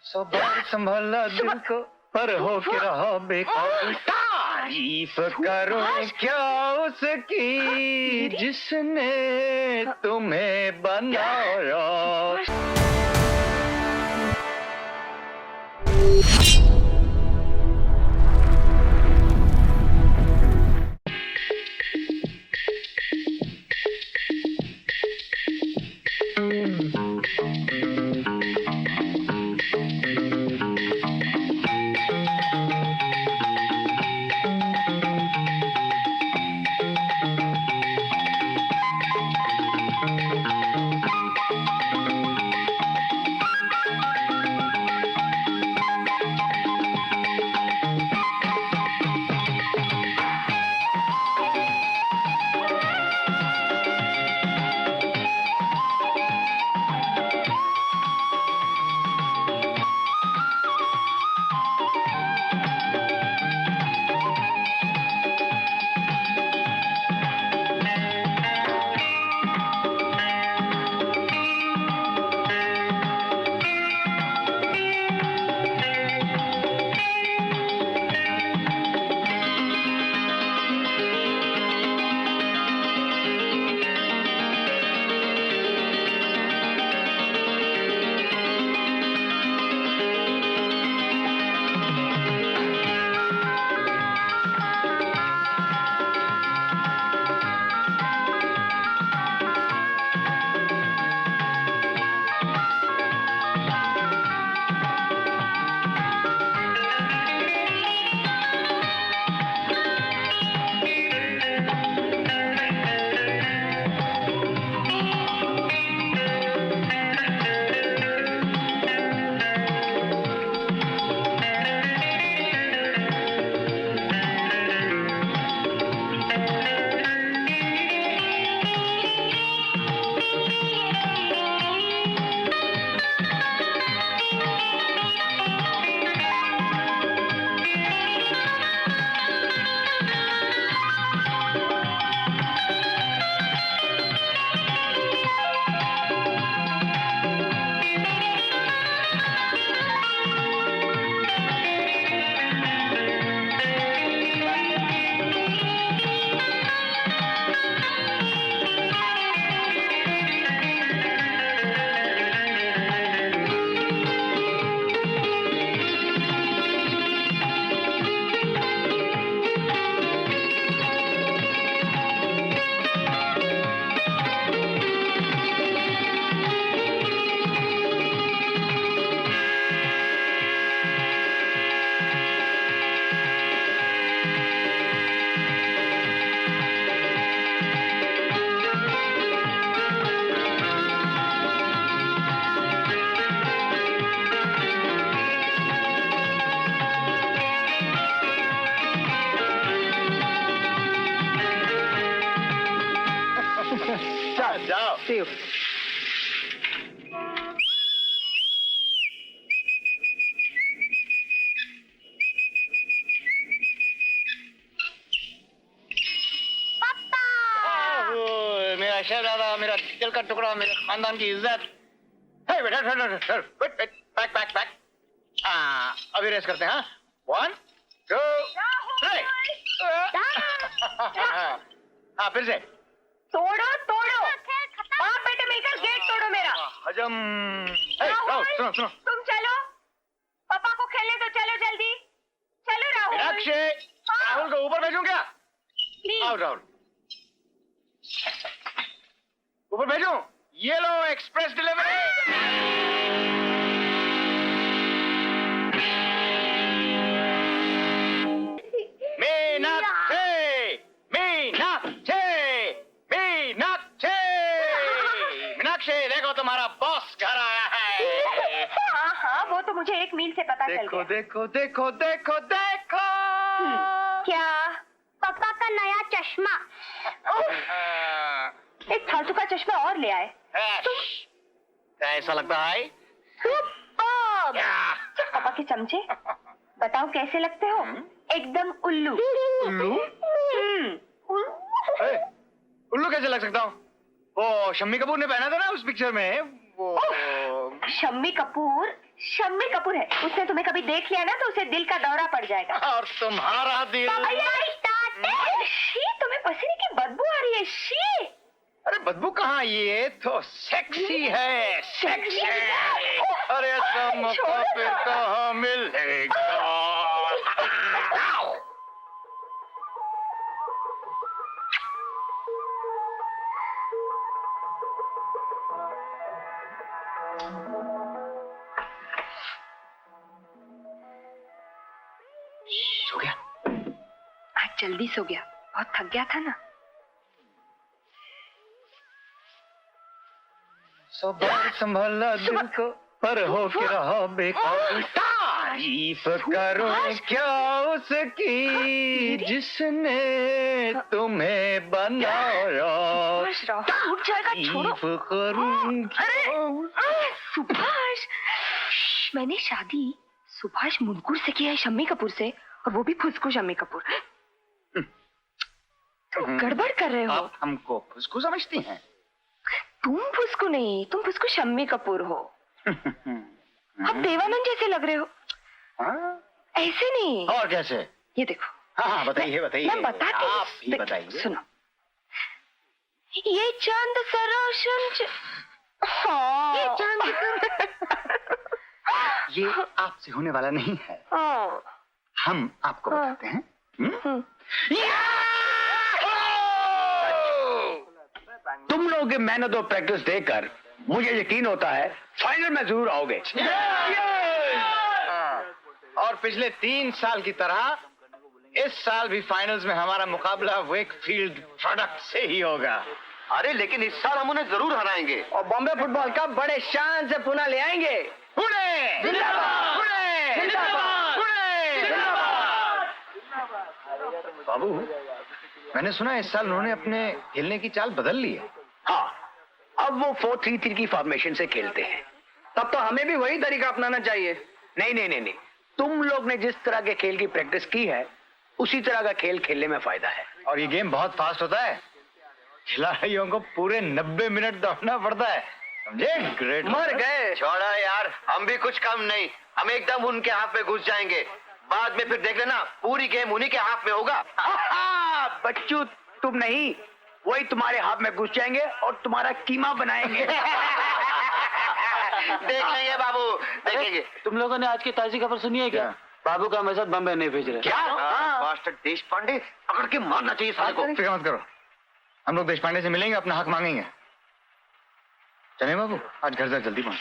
सबर संभाला दिल को पर हो के रहा बेकार। तारीफ करो क्या उसकी जिसने तुम्हें बनाया। जाओ। See you. मेरा शहजादा, मेरा दिल का टुकड़ा, मेरे खानदान की इज्जत। हे बेटा, बैक बैक बैक। अभी रेस करते हैं। हाँ, 1 2 3। हाँ, फिर से तोड़ो तोड़ो, बाप बेटे मिलकर गेट तोड़ो मेरा। हजम। सुनो सुनो, तुम चलो, पापा को खेलने तो चलो जल्दी। चलो राहुल। मीनाक्षी, राहुल को ऊपर भेजूं क्या? आओ राहुल, ऊपर भेजूं? ये लो एक्सप्रेस डिलीवरी। देखो तुम्हारा बॉस घर आया है। हाँ हाँ, वो तो मुझे 1 मील से पता चल गया। देखो देखो देखो देखो देखो। क्या? पापा का नया चश्मा। एक फालतू का चश्मा और ले आए। क्या ऐसा लगता है? पापा के चमचे, बताओ कैसे लगते हो? एकदम उल्लू। उल्लू? उल्लू कैसे लग सकता हूँ? वो शम्मी कपूर ने पहना था ना उस पिक्चर में, शम्मी कपूर है। उसने तुम्हें कभी देख लिया ना तो उसे दिल का दौरा पड़ जाएगा। और तुम्हारा दिल। शी, तुम्हें पसीने की बदबू आ रही है। शी। अरे बदबू कहाँ, ये तो सेक्सी है, सेक्सी है। अरे ऐसा मौका फिर कहाँ मिलेगा। सो गया? आज जल्दी सो गया, बहुत थक गया था ना। सुबह संभाला दिल को पर हो के रहा बेकार। तारीफ करूं क्या उसकी जिसने तुम्हें बनाया। उठ जाएगा, छोड़ो। तारीफ करूं सुभाष, मैंने शादी सुभाष मुनकुर से किया है, शम्मी कपूर से, और वो भी फुसकू शम्मी कपूर। तुम गड़बड़ कर रहे हो। आप हमको फुसकू समझती हैं? तुम फुसकू नहीं, तुम फुसकू शम्मी कपूर हो। आप देवानंद जैसे लग रहे हो। हाँ? ऐसे नहीं। और कैसे? ये देखो। हाँ बताइए बताइए। मैं बताती हूँ। आप ही बताइए। सुनो, ये चांद सा रोशन हाँ। ये आपसे होने वाला नहीं है। हाँ। हम आपको बताते हैं। तुम लोगों के मेहनत और प्रैक्टिस देखकर मुझे यकीन होता है फाइनल में जरूर आओगे। और पिछले 3 साल की तरह इस साल भी फाइनल्स में हमारा मुकाबला वेकफील्ड प्रोडक्ट से ही होगा। अरे लेकिन इस साल हम उन्हें जरूर हराएंगे और बॉम्बे फुटबॉल कप बड़े शान से पुनः ले आएंगे। पुणे! जिंदाबाद! पुणे! जिंदाबाद! पुणे! जिंदाबाद! बाबू, मैंने सुना इस साल उन्होंने अपने खेलने की चाल बदल ली है। हाँ, अब वो 4-3-3 की फॉर्मेशन से खेलते हैं। तब तो हमें भी वही तरीका अपनाना चाहिए। नहीं नहीं नहीं नहीं, तुम लोग ने जिस तरह के खेल की प्रैक्टिस की है उसी तरह का खेल खेलने में फायदा है। और ये गेम बहुत फास्ट होता है, खिलाड़ियों को पूरे 90 मिनट दौड़ना पड़ता है, समझे? ग्रेट। मर गए। छोड़ा यार, हम भी कुछ कम नहीं। हम एकदम उनके हाथ में घुस जाएंगे। बाद में फिर देख लेना, पूरी गेम उन्हीं के हाथ में होगा। बच्चू तुम नहीं, वही तुम्हारे हाथ में घुस जाएंगे और तुम्हारा कीमा बनाएंगे। देख लेंगे बाबू, देखेंगे। तुम लोगों ने आज की ताजी खबर सुनी है क्या? बाबू का हमारे साथ बम्बई नहीं भेज रहे। क्या? मास्टर देश पांडे पकड़ के मारना चाहिए साले को। फिक्र मत करो, हम लोग देश पांडे से मिलेंगे, अपना हक मांगेंगे। चले बाबू, आज घर तक जल्दी पहुंच।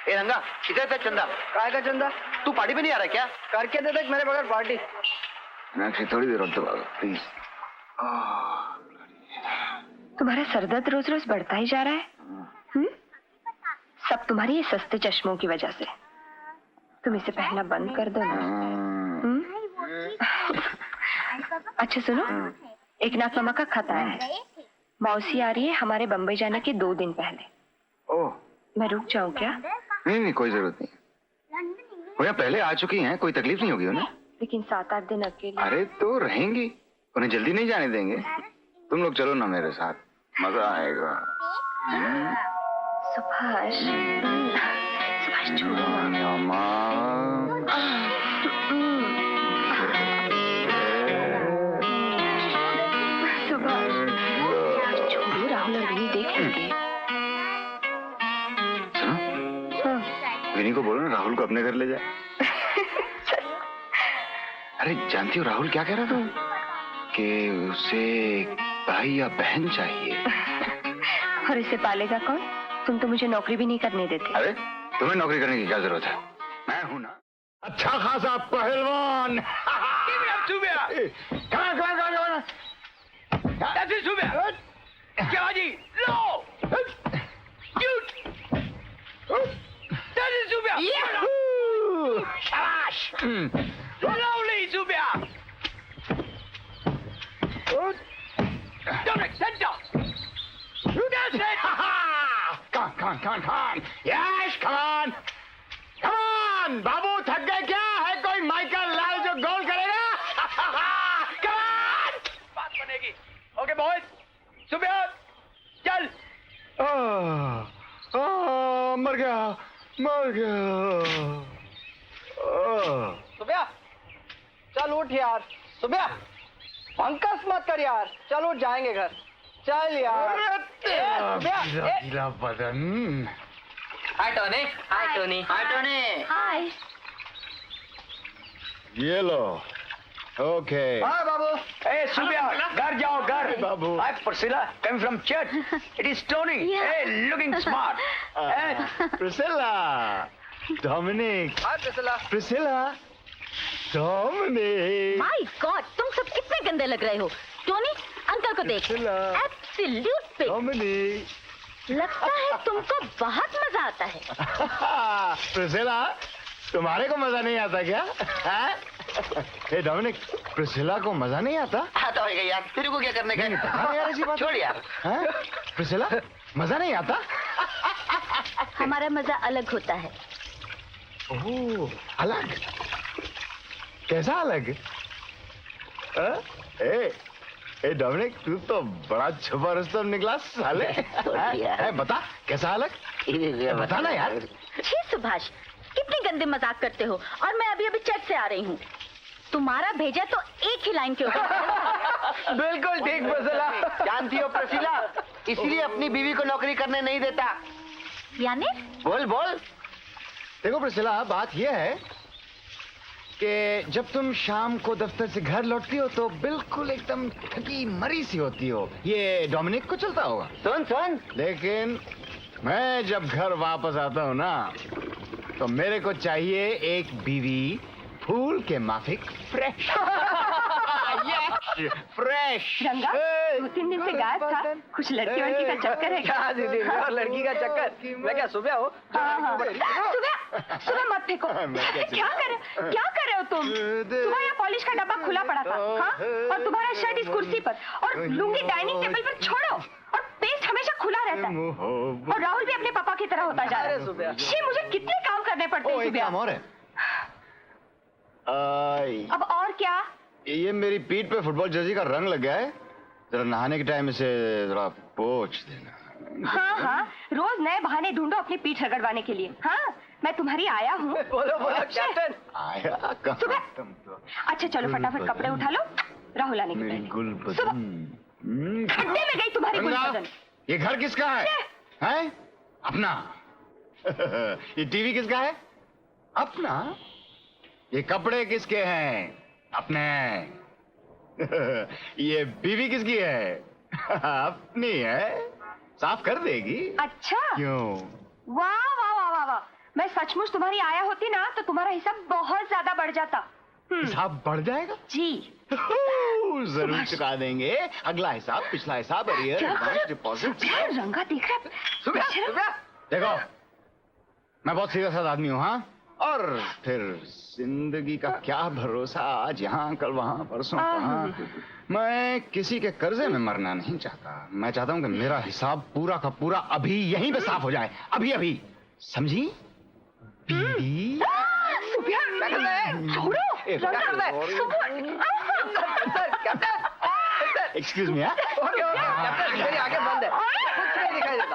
ए रंगा, किधर था चंदा? काय का चंदा? तू पार्टी में नहीं आ रहा क्या? करके दे देख मेरे बगैर पार्टी। थोड़ी देर और प्लीज। तुम्हारा सरदर्द रोज रोज बढ़ता ही जा रहा है। सब तुम्हारी ये सस्ते चश्मों की वजह से। तुम इसे पहनना बंद कर दो ना। अच्छा सुनो, एक नाथ मामा का खत आया है। मौसी आ रही है हमारे बम्बई जाने के 2 दिन पहले। ओह, मैं रुक जाऊं क्या? नहीं, कोई जरूरत नहीं। वो यहाँ पहले आ चुकी हैं, कोई तकलीफ नहीं होगी उन्हें। लेकिन 7-8 दिन अकेले। अरे तो रहेंगी, उन्हें जल्दी नहीं जाने देंगे। तुम लोग चलो ना मेरे साथ, मजा आएगा। सुभाष, सुभाष छोड़ो। सुभाष छोड़ो, राहुल और विनी देख लेंगे। सुनो, विनी को बोलो ना राहुल को अपने घर ले जाए। अरे जानती हो राहुल क्या कह रहा था? कि उसे भाई या बहन चाहिए। और इसे पालेगा कौन? तुम तो मुझे नौकरी भी नहीं करने देते। अरे तुम्हें नौकरी करने की क्या जरूरत है? मैं हूं ना अच्छा खासा पहलवान। क्या जी? लो! शाबाश! Lovely, Zubia! Dominic, send down! You down, send! Come on! Yes, come on! Come on! बाबू थक गए क्या? है कोई माइकल लाल जो गोल करेगा? Come on! बात बनेगी. Okay, boys. मर गया, मर गया। सुबह चल उठ यार, सुबह भंकस मत कर यार, चल उठ जाएंगे घर, चल यार। गीला बदन। हाय टोनी, हाय टोनी, हाय टोनी। हाय। ये लो। ओके। हाँ बाबू। ए सुबह घर जाओ घर। बाबू। हाय Priscilla, coming from church. It is Tony. Yeah. Hey, looking smart. Priscilla, Dominic, hi Priscilla. Priscilla, Dominic. My God, तुम सब कितने गंदे लग रहे हो। टोनी, अंकल को देख, Priscilla. Absolute pig. डोमिनिक। लगता है तुमको बहुत मजा आता है। प्रिसिला, तुम्हारे को मजा नहीं आता क्या? हे डोमिनिक, प्रिसिला को मजा नहीं आता? आता होगा यार, तेरे को क्या करने का? हाँ यार, ऐसी बात छोड़ यार। हाँ? प्रिसिला, मजा नहीं आता? हमारा मजा अलग होता है। ओह, अलग? कैसा अलग? हाँ? ए डोमिनिक, तू तो बड़ा छुपा रुस्तम निकला साले। बता कैसा अलग? बता ना यार। छी सुभाष, कितने गंदे मजाक करते हो। और मैं अभी अभी चर्च से आ रही हूँ। तुम्हारा भेजा तो एक ही लाइन के ऊपर। बिल्कुल ठीक Priscilla। जानती हो प्रसिला, इसलिए अपनी बीवी को नौकरी करने नहीं देता। यानी बोल बोल। देखो प्रिसिला, बात यह है कि जब तुम शाम को दफ्तर से घर लौटती हो तो बिल्कुल एकदम थकी मरी सी होती हो। ये डोमिनिक को चलता होगा। सुन सुन, लेकिन मैं जब घर वापस आता हूँ ना, तो मेरे को चाहिए एक बीवी फूल के माफिक फ्रेश। फ्रेश। रंगा, 2-3 दिन से गायब था, कुछ लड़की वड़की का चक्कर है क्या? हाँ दीदी, और लड़की का चक्कर। मैं क्या सुबह हो? हाँ। सुबह मत फेंको। क्या कर रहे हो तुम? सुबह यहाँ पॉलिश का डब्बा खुला पड़ा था, हाँ? और तुम्हारा शर्ट इस कुर्सी पर, और लुंगी डाइनिंग टेबल पर छोड़ो, और पेस्ट हमेशा खुला रहता है। और राहुल भी अपने पापा की तरह होता जा रहा है। छी, मुझे कितने काम करने पड़ते हैं एक सुबह। काम और है। अब और क्या? ये मेरी पीठ पे फुटबॉल जर्सी का रंग लग गया है, जरा नहाने के टाइम इसे जरा पोंछ देना। हाँ, रोज नए बहाने ढूंढो अपनी पीठ रगड़वाने के लिए। हाँ, मैं तुम्हारी आया हूँ। बोलो बोलो कैप्टन। आया कहाँ सुबह। तुम तो? अच्छा चलो फटाफट कपड़े उठा लो, राहुल आने के मेरी पहले। गुल सुबह। बदन। खड्डे में गई तुम्हारी गुल रंगा, बदन। ये घर किसका है? हैं? अपना। ये टीवी किसका है? अपना। ये कपड़े किसके हैं? अपने। ये बीवी किसकी है? अपनी है। साफ कर देगी। अच्छा, क्यों? वाह वाह वाह वाह वाह, मैं सचमुच तुम्हारी आया होती ना तो तुम्हारा हिसाब बहुत ज्यादा बढ़ जाता। हिसाब बढ़ जाएगा? जी। जरूर चुका देंगे। अगला हिसाब, पिछला हिसाब, अरियर, एडवांस, डिपॉजिट। यार रंगा देख रहा है। सुबह सुबह। देखो, मैं बहुत सीधा साधा आदमी हूँ, हाँ? और फिर जिंदगी का क्या भरोसा, आज यहाँ कल वहाँ परसों कहाँ। मैं किसी के कर्जे में मरना नहीं चाहता। मैं चाहता हूँ कि मेरा हिसाब पूरा का पूरा अभी यहीं पे साफ हो जाए, अभी अभी। समझी? बीबी। छोड़ो excuse me. Okay okay captain, मेरी आंखें बंद है, कुछ नहीं दिखाई देता।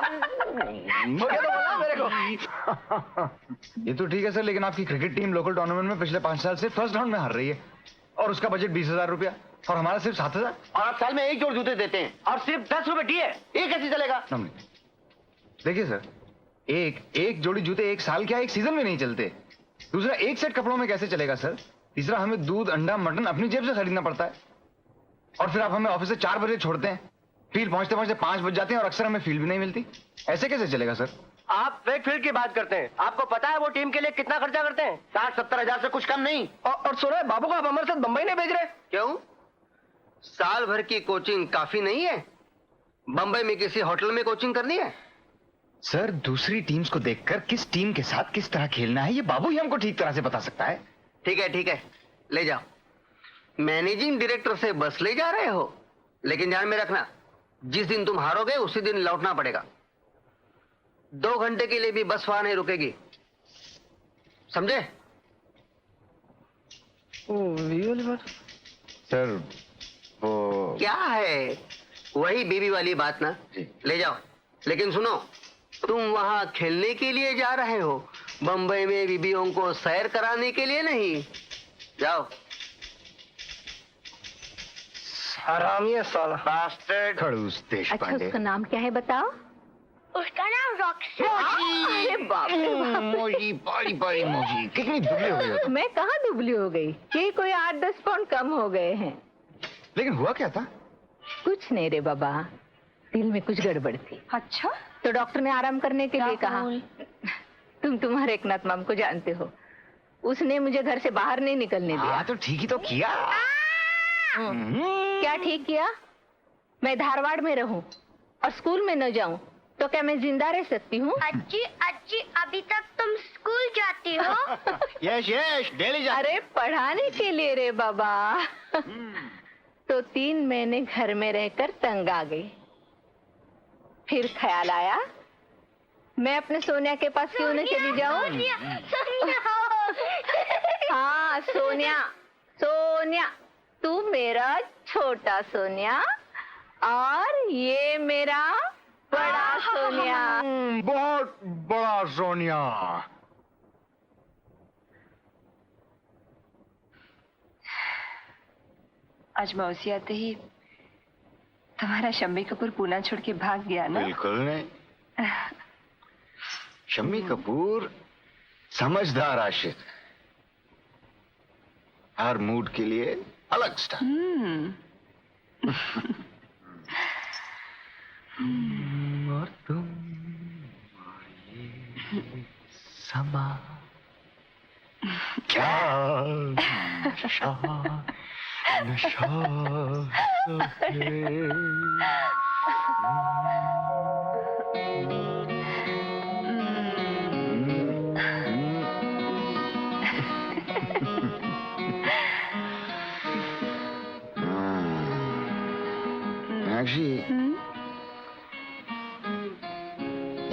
ओके तो बोला मेरे को। ये तो ठीक है सर, लेकिन आपकी क्रिकेट टीम लोकल टूर्नामेंट में पिछले 5 साल से फर्स्ट राउंड में हार रही है, और उसका बजट 20,000 रुपया, और हमारा सिर्फ 7,000। और आप साल में एक जोड़ जूते देते हैं और सिर्फ 10 रुपए दिए, ये कैसे चलेगा? देखिए सर, एक जोड़ी जूते एक साल क्या एक सीजन में नहीं चलते। दूसरा, एक सेट कपड़ों में कैसे चलेगा सर? तीसरा, हमें दूध, अंडा, मटन अपनी जेब से खरीदना पड़ता है, और फिर आप हमें ऑफिस से 4 बजे छोड़ते हैं, फील्ड पहुंचते पहुंचते 5 बज जाते हैं, और अक्सर हमें फील्ड भी नहीं मिलती। ऐसे कैसे चलेगा सर? आप फेक फील्ड की बात करते हैं। आपको पता है वो टीम के लिए कितना खर्चा करते हैं? 60-70 हजार से कुछ कम नहीं। और सुनो, बाबू को आप हमारे साथ बम्बई नहीं भेज रहे? क्यों? साल भर की कोचिंग काफी नहीं है? बंबई में किसी होटल में कोचिंग करनी है? सर, दूसरी टीम्स को देखकर किस टीम के साथ किस तरह खेलना है, ये बाबू ही हमको ठीक तरह से बता सकता है। ठीक है, ले जाओ। मैनेजिंग डायरेक्टर से बस ले जा रहे हो, लेकिन ध्यान में रखना, जिस दिन तुम हारोगे उसी दिन लौटना पड़ेगा। 2 घंटे के लिए भी बस वहां नहीं रुकेगी, समझे? सर वो क्या है? वही बीवी वाली बात ना? जी। ले जाओ, लेकिन सुनो, तुम वहाँ खेलने के लिए जा रहे हो, बम्बई में बीबियों को सैर कराने के लिए नहीं। जाओ। हरामी है साला। Bastard. खड़ूस अच्छा देशपांडे। उसका नाम क्या है बताओ? उसका नाम रॉक्सी। अरे बाप रे बाप। मोजी, बड़ी बड़ी मोजी, कितनी दुबली हो गई हो तुम। मैं कहाँ दुबली हो गई? ये कोई 8-10 पाउंड कम हो गए हैं। लेकिन हुआ क्या था? कुछ नहीं रे बाबा, दिल में कुछ गड़बड़ थी। अच्छा, तो डॉक्टर ने आराम करने के लिए कहा। तुम तुम्हारे एकनाथ माम को जानते हो, उसने मुझे घर से बाहर नहीं निकलने दिया। हाँ तो ठीक ही तो किया। क्या ठीक किया? मैं धारवाड़ में रहूं और स्कूल में न जाऊं तो क्या मैं जिंदा रह सकती हूँ? अच्छी अच्छी, अभी तक तुम स्कूल जाती हो? यश यश, डेली जा। अरे पढ़ाने के लिए रे बाबा। तो 3 महीने घर में रहकर तंग आ गई। फिर ख्याल आया मैं अपने सोनिया के पास क्यों न चली जाऊं? हाँ सोनिया, सोनिया, तू मेरा छोटा सोनिया और ये मेरा बड़ा सोनिया। बहुत बड़ा सोनिया। आज मौसी आते ही तुम्हारा शम्मी कपूर पूना छोड़ के भाग गया ना? बिल्कुल नहीं। शम्मी कपूर समझदार आशिक, हर मूड के लिए अलग स्टाइल। और तुम ये समा क्या नशा नशा सफेद। मीनाक्षी,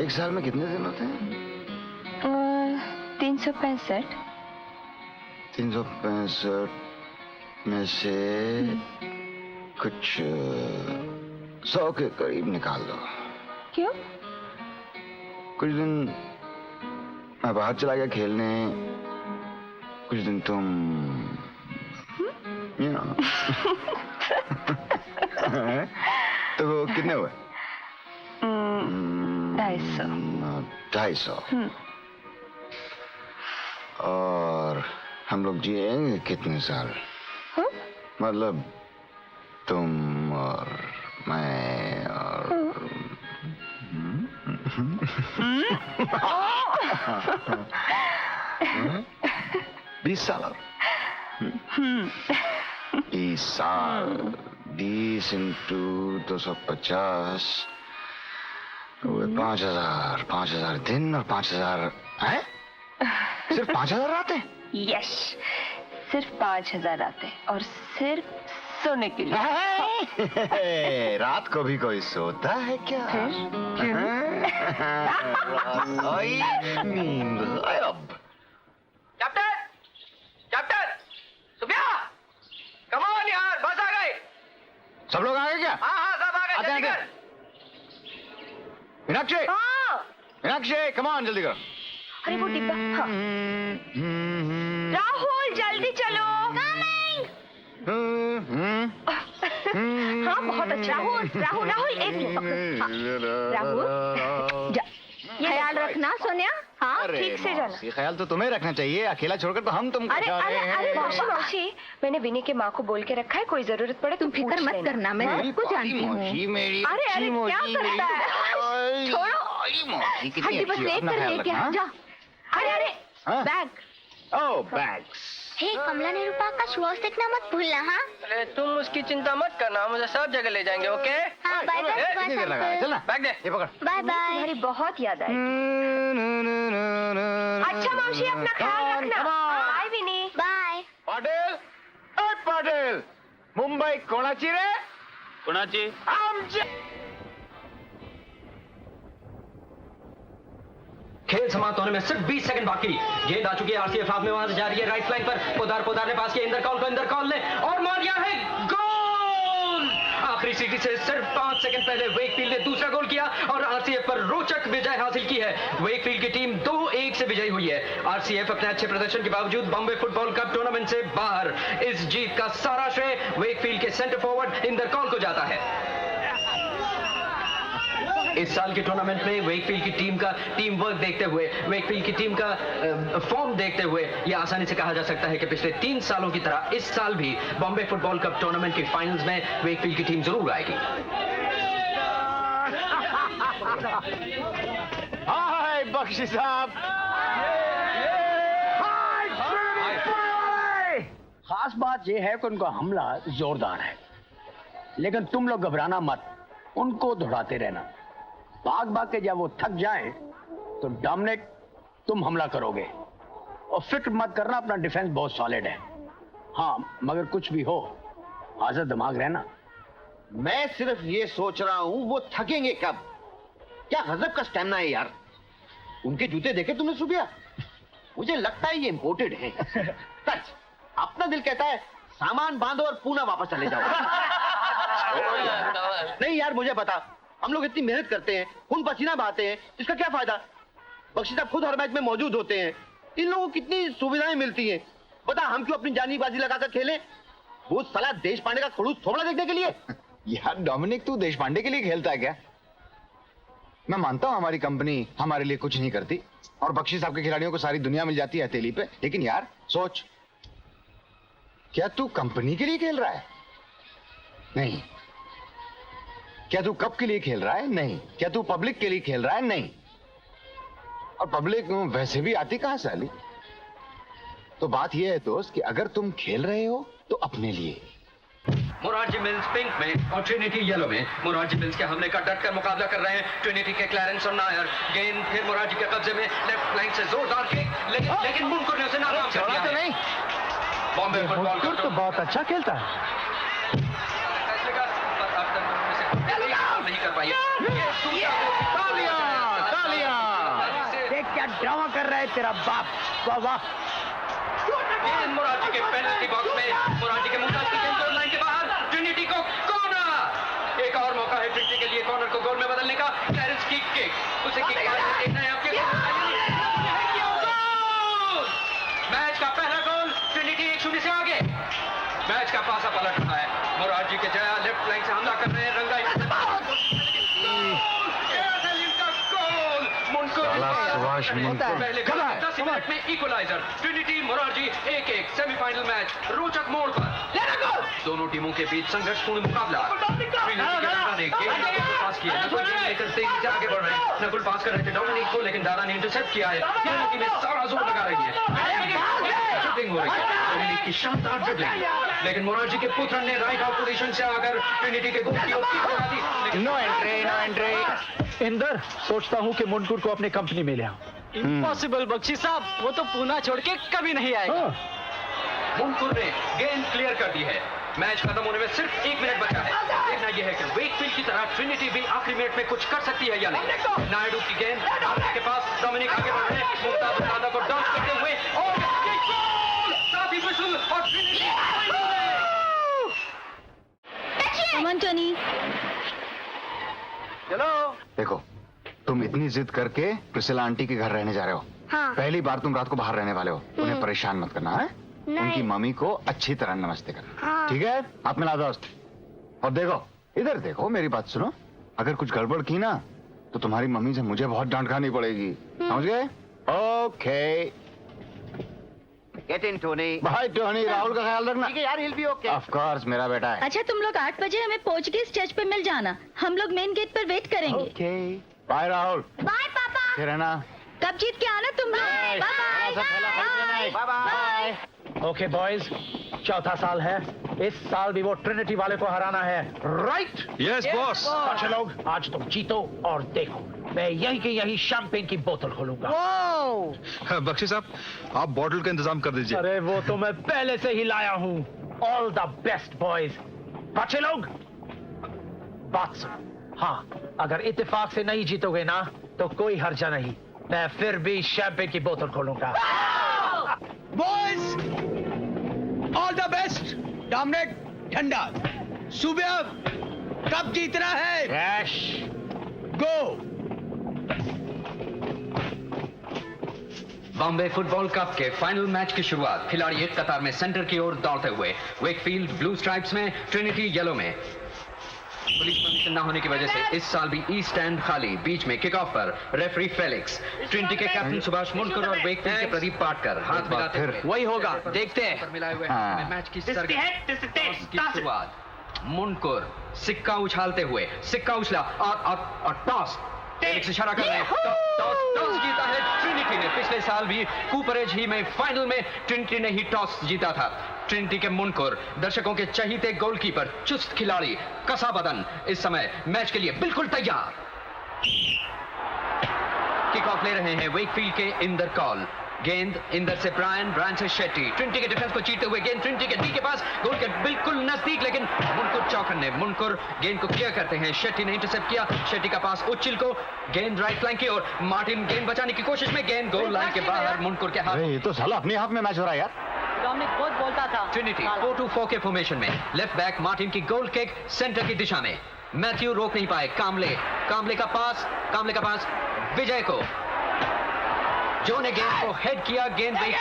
एक साल में कितने दिन होते हैं? 365। 365 में से कुछ 100 के करीब निकाल दो। क्यों? कुछ दिन मैं बाहर चला गया खेलने, कुछ दिन तुम you know। तो वो कितने हुए? 250। और हम लोग जिएंगे कितने साल? मतलब तुम और मैं और 20 साल और 20 साल, 20 इंटू 250 हुए 5000 दिन और 5000 हैं? सिर्फ 5000 आते? यस, सिर्फ 5000 आते और सिर्फ सोने के लिए। रात को भी कोई सोता है क्या? आई नींद गायब। कैप्टन, कैप्टन, सुबिया, कम ऑन यार, बस आ गए। सब लोग आ गए क्या? हाँ हाँ सब आ गए, आते हैं, जल्दी आते कर। हैं। मीनाक्षी, मीनाक्षी, कम ऑन, जल्दी करो। अरे वो डिब्बा। हाँ। राहुल जल्दी चलो। हाँ बहुत अच्छा। राहुल राहुल राहुल एक मिनट पकड़ो। हाँ, राहुल जा, ख्याल रखना सोनिया। हाँ अरे ठीक से जाना। मौसी, ख्याल तो तुम्हें रखना चाहिए, अकेला छोड़कर तो हम तुमको अरे जा अरे रहे अरे हैं। मौसी मौसी, मैंने विनी के माँ को बोल के रखा है, कोई जरूरत पड़े तुम फिक्र मत करना, मैं मेरी सबको जानती प्यारी हूँ। मौसी, मेरी अरे, अच्छी अरे, मौसी, क्या मेरी करता है? प्यारी छोड़ो। मौसी, कितनी हड्डी बस अच्छी हो, एक अपना कर ख्याल लेके रखना, आ जा। अरे अरे हाँ? बैग। ओह, बैग्स। हे कमला निरूपा का शोज देखना मत भूलना। हाँ अरे तुम उसकी चिंता मत करना, मुझे सब जगह ले जाएंगे, ओके? हाँ बाय बाय कितनी देर लगा है? चल ना, बैग दे। ये पकड़। Bye bye. तुम्हारी बहुत याद आई। अच्छा मौसी, अपना ख्याल रखना। Bye Vinny. बाय। पाटिल, ए पाटिल, मुंबई कोणाची रे? कोणाची? आमची। खेल समाप्त होने में सिर्फ 20 सेकंड बाकी। गेंद आ चुकी है आरसीएफ हाफ में, वहां से जा रही है राइट फ्लैंक पर। पोदार ने पास किया, इंदर कौल ने और मार दिया है गोल। आखिरी सिटी से सिर्फ 5 सेकंड पहले वेकफील्ड ने दूसरा गोल किया और आरसीएफ पर रोचक विजय हासिल की है। वेकफील्ड की टीम 2-1 से विजयी हुई है। आरसीएफ अपने अच्छे प्रदर्शन के बावजूद बॉम्बे फुटबॉल कप टूर्नामेंट से बाहर। इस जीत का सारा श्रेय वेकफील्ड के सेंटर फॉरवर्ड इंदर कौल को जाता है। इस साल के टूर्नामेंट में वेकफील्ड की टीम का टीम वर्क देखते हुए, वेकफील्ड की टीम का फॉर्म देखते हुए यह आसानी से कहा जा सकता है कि पिछले 3 सालों की तरह इस साल भी बॉम्बे फुटबॉल कप टूर्नामेंट के फाइनल्स में वेकफील्ड की टीम जरूर आएगी। हाय बख्शी साहब। खास बात यह है कि उनका हमला जोरदार है, लेकिन तुम लोग घबराना मत, उनको दौड़ाते रहना। भाग भाग के जब वो थक जाएं तो डोमिनिक तुम हमला करोगे। और फिक्र मत करना, अपना डिफेंस बहुत सॉलिड है। हाँ, मगर कुछ भी हो हाजिर दिमाग रहना। मैं सिर्फ ये सोच रहा हूं वो थकेंगे कब। क्या गजब का स्टैमिना है यार। उनके जूते देखे तुमने सुबह? मुझे लगता है ये इंपोर्टेड है। सच, अपना दिल कहता है सामान बांधो और पूना वापस चले जाओ। नहीं यार, मुझे पता, हम लोग इतनी मेहनत करते हैं, खून पसीना बहाते हैं, इसका क्या फायदा। बख्शी साहब खुद हर मैच में मौजूद होते हैं, इन लोगों को कितनी सुविधाएं मिलती हैं। बता, हम क्यों अपनी जानी बाजी लगाकर खेलें? वो साला देश पांडे का खड़ूस थोबड़ा देखने के लिए। यार डोमिनिक, तू देश पांडे के लिए खेलता है क्या? मैं मानता हूं हमारी कंपनी हमारे लिए कुछ नहीं करती और बख्शी साहब के खिलाड़ियों को सारी दुनिया मिल जाती है हथेली पे, लेकिन यार सोच, क्या तू कंपनी के लिए खेल रहा है? नहीं। क्या तू कप के लिए खेल रहा है? नहीं। क्या तू पब्लिक के लिए खेल रहा है? नहीं। और पब्लिक वैसे भी आती कहां से अली? तो बात यह है दोस्त कि अगर तुम खेल रहे हो तो अपने लिए। मोरारजी मिल्स पिंक में और ट्रिनिटी येलो में मोरारजी मिल्स के हमले का डटकर मुकाबला कर रहे हैं ट्रिनिटी के क्लैरेंस और नायर। गेंद फिर मोरारजी के कब्जे में, लेफ्ट फ्लैंक से जोरदार किक, लेकिन मुनकुर ने उसे नाकाम कर दिया है। बॉम्बे फुटबॉल तो बहुत अच्छा खेलता है। नहीं कर पाई। देख क्या ड्रामा कर रहा है तेरा बाप। वाह वाह। मोरारजी के पेनल्टी बॉक्स में मोरारजी के मुंह की गेंद गोल लाइन के बाहर, ट्रिनिटी को कॉर्नर। एक और मौका है ट्रिनिटी के लिए कॉर्नर को गोल में बदलने का। क्लैरेंस की किक, उसे किक देखना है आपके। मैच का पहला गोल, ट्रिनिटी 1-0 से आगे। मैच का पासा पलट रहा है। मोरारजी के जया लेफ्ट फ्लैंक से हमला कर रहे हैं। रंगा पहले 10 मिनट में equaliser. Trinity Morarji 1-1 semifinal match रोचक मोड़ पर। दोनों टीमों के बीच संघर्षपूर्ण मुकाबला। ट्रिनिटी के दादा ने गेंद पास किया, नकुल गेंद लेकर तेजी से आगे बढ़ रहे हैं। नकुल पास कर रहे थे डोमिनिक को, लेकिन दादा ने इंटरसेप्ट किया है। दोनों टीमें सारा जोर लगा रही है। ड्रिबलिंग हो रही है, डोमिनिक की शानदार ड्रिबलिंग, लेकिन मोरारजी के पुत्र ने राइट आउट पोजीशन से आकर ट्रिनिटी के गोल की ओर किक लगा दी। No entry, no entry. Inder, सोचता हूँ कि मुनकुर को अपने कंपनी में ले आओ। इम्पॉसिबल बख्शी साहब, वो तो पूना छोड़ के कभी नहीं आएगा। मुनकुर ने गेंद क्लियर कर दी है। मैच खत्म होने में सिर्फ 1 मिनट बचा है। देखना यह है कि वेकफील्ड की तरह ट्रिनिटी भी आखिरी मिनट में कुछ कर सकती है या नहीं। नायडू की गेंद के पास, डोमिनिक आगे बढ़ रहे हैं। मुमताज दादा को डाउन करते हुए और साथ ही विशुल और ट्रिनिटी। चलो। देखो, तुम इतनी जिद करके प्रिसिला आंटी के घर रहने जा रहे हो। हाँ। पहली बार तुम रात को बाहर रहने वाले हो। उन्हें परेशान मत करना है। उनकी मम्मी को अच्छी तरह नमस्ते करना। हाँ। ठीक है? आप मिला दोस्त। और देखो, इधर देखो, मेरी बात सुनो। अगर कुछ गड़बड़ की ना तो तुम्हारी मम्मी से मुझे बहुत डांट खानी पड़ेगी। समझ गए? ओके। Get in Tony. भाई टोनी, राहुल का ख्याल रखना। ठीक है यार, हिल भी ओके। ऑफ कोर्स, मेरा बेटा है। अच्छा, तुम लोग 8 बजे हमें पोर्चुगीज चर्च पे मिल जाना। हम लोग मेन गेट पर वेट करेंगे। ओके। बाय राहुल। बाय पापा। फिर है ना। कब जीत के आना तुम लोग। Bye bye. Bye bye. Okay boys, चौथा साल है। इस साल भी वो ट्रिनिटी वाले को हराना है, राइट? Yes boss. अच्छा लोग, आज तुम जीतो और देखो, मैं यही के यही शैंपेन की बोतल खोलूंगा। बख्शी साहब, आप बॉटल का इंतजाम कर दीजिए। अरे वो तो मैं पहले से ही लाया हूँ। All the best boys. बच्चे लोग, बात सुनो। हाँ, अगर इत्तेफाक से नहीं जीतोगे ना तो कोई हर्जा नहीं, मैं फिर भी शैंपेन की बोतल खोलूंगा। Boys, all the best. Dominic ठंडा, सुबह कब जीतना है? क्रैश गो। बॉम्बे फुटबॉल कप के फाइनल मैच की शुरुआत खिलाड़ी एक कतार में सेंटर की ओर दौड़ते हुए, वेकफील्ड ब्लू स्ट्राइप्स में, ट्रिनिटी येलो में। पुलिस परमिशन न होने की वजह से इस साल भी ईस्ट स्टैंड खाली। बीच में किक ऑफ पर रेफरी फेलिक्स, ट्रिनिटी के कैप्टन सुभाष मुंडकर और वेकफील्ड के प्रदीप पाटकर हाथ मिलाते हुए वही होगा, देखते हैं। मिलाए हुए मैच की शुरुआत। मुंडकर सिक्का उछालते हुए, सिक्का उछला और टॉस। फेलिक्स इशारा कर रहे हैं। टॉस जीता है ट्रिनिटी ने। पिछले साल भी कूपरेज ही में फाइनल में ट्रिनिटी ने ही टॉस जीता था। ट्रिनिटी के मुंडकर दर्शकों के चहीते गोलकीपर, चुस्त खिलाड़ी, कसा बदन, इस समय मैच के लिए बिल्कुल तैयार। किक ऑफ ले रहे हैं वेकफील्ड के इंदर कॉल। गेंद इंदर से ब्रायन से शेट्टी। ट्रिनिटी के डिफेंस को चीरते हुए गेंद ट्रिनिटी के डी के पास, गोल के बिल्कुल नजदीक, लेकिन मुंडकर चौकन्ने। मुंडकर गेंद को क्लियर करते हैं। शेट्टी ने इंटरसेप्ट किया। शेट्टी का पास उच्चिल को, गेंद राइट फ्लैंक की ओर। मार्टिन गेंद बचाने की कोशिश में, गेंद गोल लाइन के बाहर मुंडकर के हाथ। ये तो साला अपने हाथ में मैच हो रहा है यार। बहुत बोलता था। ट्रिनिटी 4-2-4 के फॉर्मेशन में। लेफ्ट बैक मार्टिन की गोल किक सेंटर की दिशा में। मैथ्यू रोक नहीं पाए। कामले का पास विजय को। जो ने गेंद को हेड किया, गेंद डोमिनिक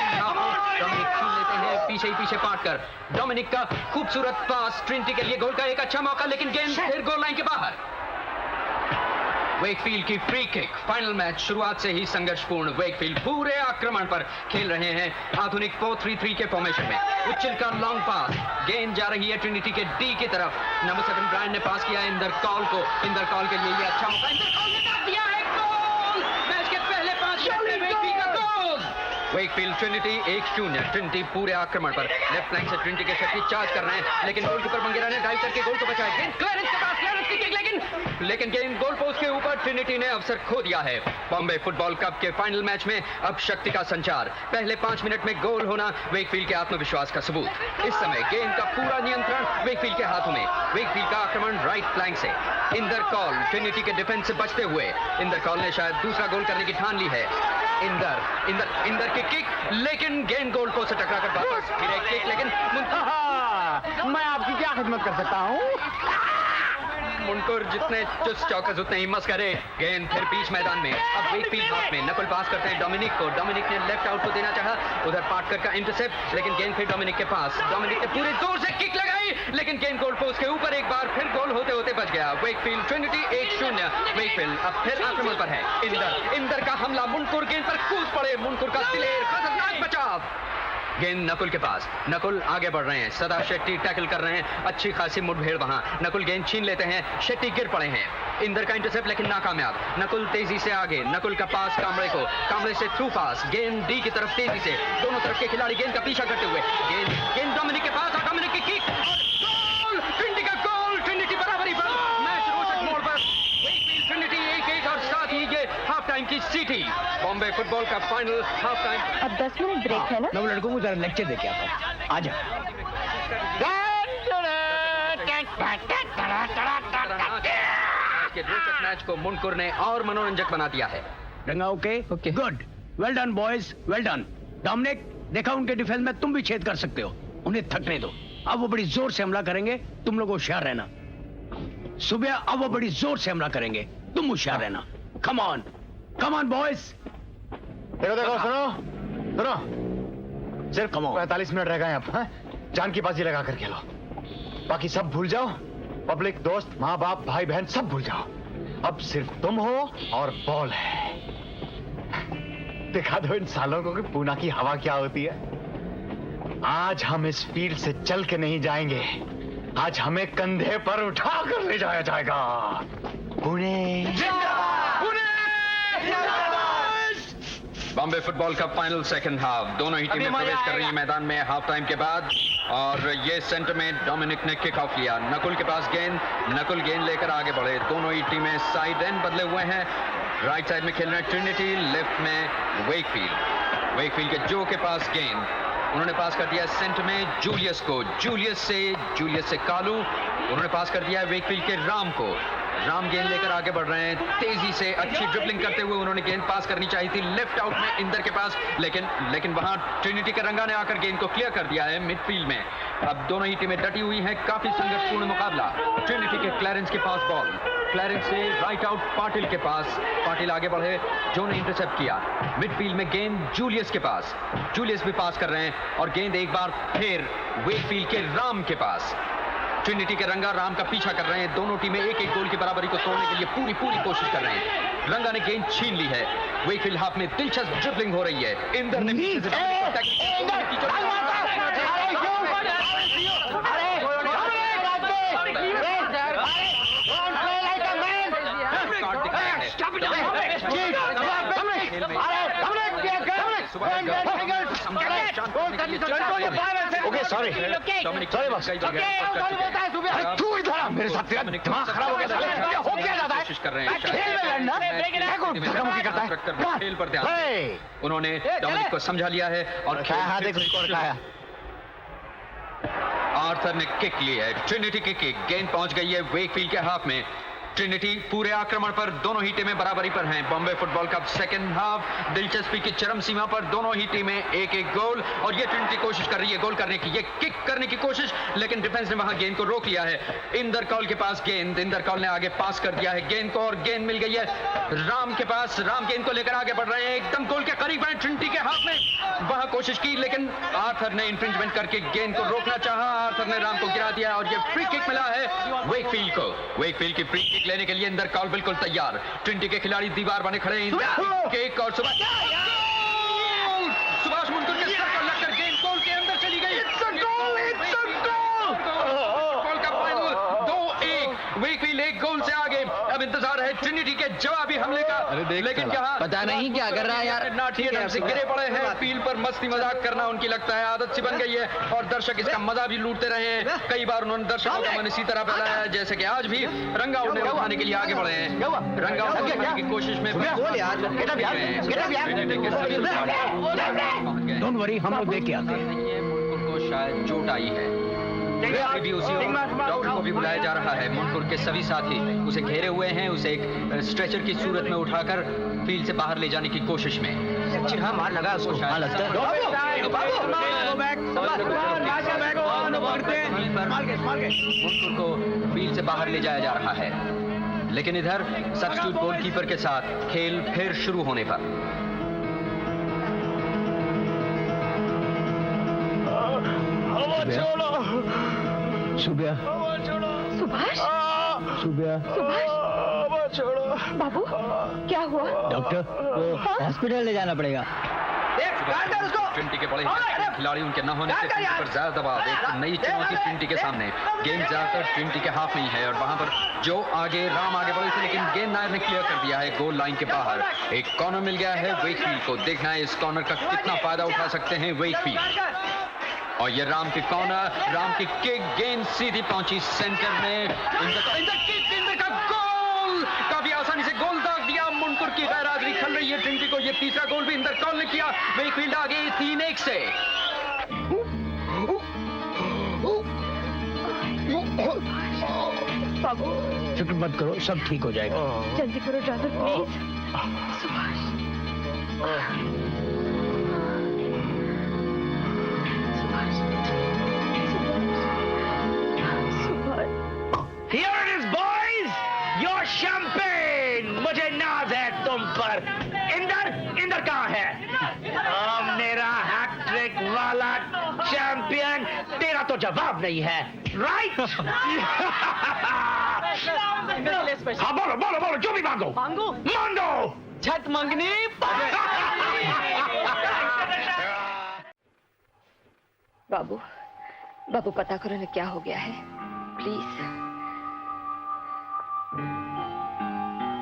छीन लेते हैं। पीछे ही पीछे पाटकर। डोमिनिक का खूबसूरत पास ट्रिनिटी के लिए गोल का एक अच्छा मौका, लेकिन गेंद फिर गोल लाइन के बाहर। वेकफील्ड की फ्री किक। फाइनल मैच शुरुआत से ही संघर्षपूर्ण। वेकफील्ड पूरे आक्रमण पर खेल रहे हैं आधुनिक 4-3-3 के फॉर्मेशन में। उच्चिल का लॉन्ग पास, गेंद जा रही है ट्रिनिटी के डी की तरफ। नंबर 7 ब्रायन ने पास किया इंदर कॉल को। इंदर कॉल के लिए ये अच्छा मौका। इंदर कॉल ने डाल दिया है गोल। मैच के पहले 5 मिनट में वेकफील्ड का गोल। Wakefield Trinity 1-0। ट्रिनिटी पूरे आक्रमण पर। लेफ्ट फ्लैंक से ट्रिनिटी के शक्ति चार्ज कर रहे हैं, लेकिन गोलकीपर मंगेरा ने डाइव करके गोल को बचाया। गेंद क्लियरेंस के पास, क्लियरेंस की किक, लेकिन गेंद गोल पोस्ट के ऊपर। ट्रिनिटी ने अवसर खो दिया है। बॉम्बे फुटबॉल कप के फाइनल मैच में अब शक्ति का संचार। पहले 5 मिनट में गोल होना वेकफील्ड के आत्मविश्वास का सबूत। इस समय गेंद का पूरा नियंत्रण वेकफील्ड के हाथों में। वेकफील्ड का आक्रमण राइट फ्लैंक से। इंदर कॉल ट्रिनिटी के डिफेंस से बचते हुए। इंदर कॉल ने शायद दूसरा गोल करने की ठान ली है। इंदर की किक, लेकिन गेंद गोल पोस्ट से टकराकर वापस। फिर एक किक, लेकिन मैं आपकी क्या खिदमत कर सकता हूँ? मुंडकर जितने चुस्त चौकस उतने हिम्मत करे। गेंद फिर बीच मैदान में। अब वेकफील्ड हाफ में। नकल पास करते हैं डोमिनिक को। डोमिनिक ने लेफ्ट आउट को देना चाहा, उधर पाटकर का इंटरसेप्ट, लेकिन गेंद फिर डोमिनिक के पास। डोमिनिक ने पूरे जोर से किक लगाई, लेकिन गेंद गोल पोस्ट के ऊपर एक बार फिर गोल होते होते बच गया। Wakefield Trinity 1-0। वेकफील्ड अब फिर आक्रमण पर है। इंदर का हमला। मुंडकर गेंद पर कूद पड़े। मुंडकर का दिलेर खतरनाक बचाव। गेंद नकुल के पास। नकुल आगे बढ़ रहे हैं। सदा शेट्टी टैकल कर रहे हैं। अच्छी खासी मुठभेड़ वहां। नकुल गेंद छीन लेते हैं। शेट्टी गिर पड़े हैं। इंदर का इंटरसेप्ट, लेकिन नाकामयाब। नकुल तेजी से आगे। नकुल का पास कामले को। कामले से थ्रू पास। गेंद डी की तरफ तेजी से। दोनों तरफ के खिलाड़ी गेंद का पीछा करते हुए। गेंद डोमिनिक के पास और डोमिनिक की किक। गोल! ट्रिनिटी का गोल! ट्रिनिटी बराबरी पर। मैच रोचक मोड़ पर। ट्रिनिटी 1-1 और साथ ही ये हाफ टाइम की सीटी। बॉम्बे फुटबॉल का फाइनल हाफ टाइम। अब 10 मिनट ब्रेक है ना? मैं लड़कों को जरा लेक्चर दे के आता हूँ। आजा। के रोचक मैच को मुंडकर ने और मनोरंजक बना दिया है। Ranga okay? Good, well done boys, well done. Dominic, देखा उनके डिफेंस में तुम भी छेद कर सकते हो। उन्हें थकने दो। अब वो बड़ी जोर से हमला करेंगे, तुम लोग होशियार रहना। सुबह अब वो बड़ी जोर से हमला करेंगे, तुम होशियार रहना। Come on boys. देखो सुनो, सिर्फ 45 मिनट रह गए अब। जान की बाजी लगा कर खेलो। बाकी सब भूल जाओ। पब्लिक, दोस्त, माँ बाप, भाई बहन सब भूल जाओ। अब सिर्फ तुम हो और बॉल है। दिखा दो इन सालों को कि पूना की हवा क्या होती है। आज हम इस फील्ड से चल के नहीं जाएंगे। आज हमें कंधे पर उठा कर ले जाया जाएगा। पुणे। बॉम्बे फुटबॉल का फाइनल सेकंड हाफ। दोनों ही टीमें प्रवेश कर रही हैं मैदान में हाफ टाइम के बाद। और ये सेंटर में डोमिनिक ने किक ऑफ लिया। नकुल के पास गेंद। नकुल गेंद लेकर आगे बढ़े। दोनों ही टीमें साइड एंड बदले हुए हैं। राइट साइड में खेल रहे हैं ट्रिनिटी, लेफ्ट में वेकफील्ड के जो के पास गेंद। उन्होंने पास कर दिया सेंटर में जूलियस को। जूलियस से कालू। उन्होंने पास कर दिया वेकफील्ड के राम को। राम गेंद लेकर आगे बढ़ रहे हैं तेजी से, अच्छी ड्रिबलिंग करते हुए उन्होंने गेंद पास करनी चाहिए थी लेफ्ट आउट में इंदर के पास, लेकिन वहां ट्रिनिटी के रंगा ने आकर गेंद को क्लियर कर दिया है मिडफील्ड में। अब दोनों ही टीमें डटी हुई हैं, काफी संघर्षपूर्ण मुकाबला। ट्रिनिटी के क्लैरेंस के पास बॉल, क्लैरेंस से राइट आउट पाटिल के पास, पाटिल आगे बढ़े, जो ने इंटरसेप्ट किया। मिडफील्ड में गेंद जूलियस के पास, जूलियस भी पास कर रहे हैं और गेंद एक बार फिर वेकफील्ड के राम के पास। ट्रिनिटी के रंगा राम का पीछा कर रहे हैं, दोनों टीमें एक एक गोल की बराबरी को तोड़ने के लिए पूरी कोशिश कर रहे हैं। रंगा ने गेंद छीन ली है, वेकफील्ड हाफ में दिलचस्प ड्रिबलिंग हो रही है। इंदर ने ओके सॉरी बॉस। तू इधर आ, मेरे साथ तेरा दिमाग खराब हो गया। हो क्या जाता है? कोशिश कर रहे हैं खेल में लड़ना धक्का-मुक्की करता है। खेल पर ध्यान। उन्होंने डोमिनिक को समझा लिया है और आर्थर ने किक ली है, ट्रिनिटी की किक, गेंद पहुंच गई है वेकफील्ड के हाथ में। ट्रिनिटी पूरे आक्रमण पर, दोनों ही टीमें बराबरी पर हैं। Bombay football cup second half दिलचस्पी की चरम सीमा पर, दोनों ही टीमें एक एक गोल, और ये ट्रिनिटी कोशिश कर रही है गोल करने की, ये किक करने की कोशिश, लेकिन डिफेंस ने वहां गेंद को रोक लिया है। इंदर कौल के पास गेंद, इंदर कौल ने आगे पास कर दिया है गेंद को और गेंद मिल गई है राम के पास। राम गेंद को लेकर आगे बढ़ रहे हैं, एकदम गोल के करीब है ट्रिनिटी के हाथ में, वहां कोशिश की लेकिन आर्थर ने इंफ्रिंजमेंट करके गेंद को रोकना चाहा। आर्थर ने राम को गिरा दिया और ये फ्री किक मिला है वेकफील्ड को। वेकफील्ड की फ्री किक लेने के लिए इंदर कौल बिल्कुल तैयार, ट्रिनिटी के खिलाड़ी दीवार बने खड़े हैं। केक और सुभाष मुनकुर के सर पर लगकर गेंद गोल के अंदर चली गई। गोल का फाइनल 2-1, वेकफील्ड एक गोल से आगे। अब इंतजार है ट्रिनिटी के जवाबी हमले का, लेकिन क्या पता नहीं क्या कर रहा है यार। नाटिया ढंग से गिरे पड़े हैं, फील्ड पर मस्ती मजाक करना उनकी लगता है आदत सी बन गई है और दर्शक इसका मजा भी लूटते रहे हैं। कई बार उन्होंने दर्शकों का मन इसी तरह फैलाया है जैसे कि आज भी। रंगा उन्हें उठाने के लिए आगे बढ़े हैं, रंगा उठाने की कोशिश में डोंट वरी, हम लोग देख के आते हैं। मुनकुर को शायद चोट आई है, भी उसी डॉक्टर को भी बुलाया जा रहा है। मुनकुर के सभी साथी उसे घेरे हुए हैं, उसे एक स्ट्रेचर की सूरत में उठाकर फील्ड से बाहर ले जाने की कोशिश में। चिढ़ा मार लगा उसको, लगता है। मुनकुर को फील्ड से बाहर ले जाया जा रहा है, लेकिन इधर सब्स्टिट्यूट गोलकीपर के साथ खेल फिर शुरू होने पर सुबह सुभाष, सुभाष, बाबू क्या हुआ? डॉक्टर को हॉस्पिटल ले जाना पड़ेगा। ट्रिनिटी के बड़े खिलाड़ी उनके न होने से ट्रिनिटी पर ज्यादा दबाव, एक नई चुनौती ट्रिनिटी के सामने। गेंद ज्यादातर ट्रिनिटी के हाथ में ही है और वहां पर जो आगे राम आगे बढ़े थे, लेकिन गेंद नायर ने क्लियर कर दिया है गोल लाइन के बाहर। एक कॉर्नर मिल गया है वेकफील्ड को, देखना है इस कॉर्नर का कितना फायदा उठा सकते हैं वेकफील्ड। और ये राम की कॉर्नर, राम की किक, गेंद सीधी पहुंची सेंटर में, इंदर का गोल, काफी आसानी से गोल दाग दिया। मुनकुर की गैरहाजिरी खल रही है ट्रिनिटी को, ये तीसरा गोल भी इंदर कौल ने किया। वेकफील्ड आगे 3-1 से। बाबू फिक्र मत करो, सब ठीक हो जाएगा। जल्दी करो driver please. Subhash, Here it is, boys! Your champagne! मुझे नाज है तुम पर। इंदर कहाँ है? मेरा हैट्रिक वाला चैंपियन, तेरा तो जवाब नहीं है, राइट? हाँ बोलो, जो भी मांगो। मांगो। छत मंगनी। बाबू पता करो ना क्या हो गया है, प्लीज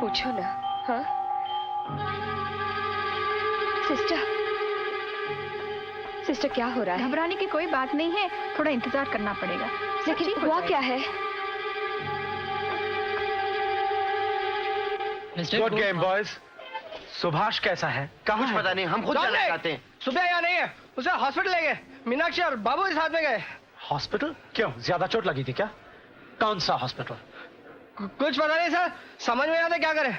पूछो ना। हाँ सिस्टर क्या हो रहा है? घबराने की कोई बात नहीं है, थोड़ा इंतजार करना पड़ेगा। लेकिन हुआ क्या है? Good game boys. सुभाष कैसा है? कुछ पता नहीं, हम खुद जाना चाहते हैं। सुबह यहाँ नहीं है, उसे हॉस्पिटल ले गए। मीनाक्षी और बाबू इस हाथ में गए। हॉस्पिटल? क्यों, ज्यादा चोट लगी थी क्या? कौन सा हॉस्पिटल? कुछ पता नहीं सर, समझ में आता क्या करें,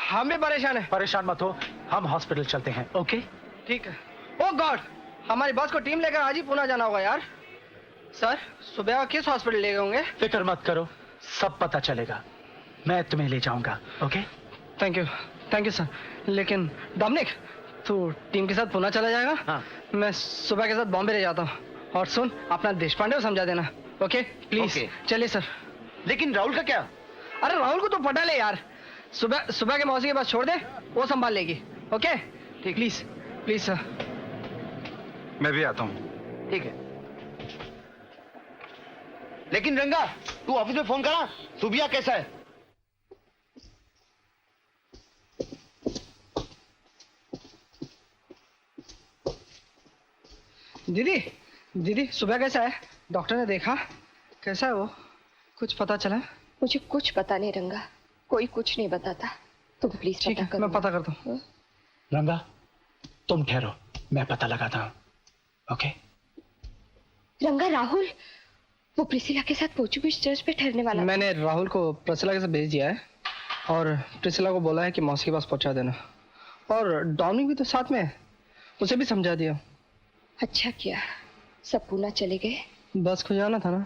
हम भी परेशान हैं। परेशान मत हो, हम हॉस्पिटल चलते हैं। ओके ठीक है। ओ गॉड, हमारी बस को टीम लेकर आज ही पुणे जाना होगा यार। सर सुबह किस हॉस्पिटल ले गए होंगे? फिक्र मत करो, सब पता चलेगा, मैं तुम्हें ले जाऊंगा। Okay thank you sir. लेकिन डोमिनिक, तू टीम के साथ पुणे चला जाएगा? हाँ। मैं सुबह के साथ बॉम्बे ले जाता हूँ। और सुन, अपना देश पांडे को समझा देना। Okay please. ओके। चलिए सर। लेकिन राहुल का क्या? अरे राहुल को तो पटा ले यार, सुबह के मौसी के पास छोड़ दे, वो संभाल लेगी। ओके ठीक, प्लीज सर। मैं भी आता हूँ। ठीक है। लेकिन रंगा, तू ऑफिस में फोन करा, सुबिया कैसा है? दीदी सुबह कैसा है? डॉक्टर ने देखा, कैसा है वो? कुछ पता चला? मुझे कुछ पता नहीं रंगा, कोई कुछ नहीं बताता। तुम प्लीज ठीक है, मैं पता करता हूँ। रंगा, तुम ठहरो, मैं पता लगाता हूँ। ओके रंगा, राहुल वो प्रिसिला के साथ पोर्चुगीज चर्च पे ठहरने वाला था। मैंने राहुल को प्रिसिला के साथ भेज दिया है और प्रिसिला को बोला है कि मौसी के पास पहुंचा देना। और डोमिनिक भी तो साथ में है, उसे भी समझा दिया। अच्छा किया। सब पुणे चले गए? बस को जाना था ना,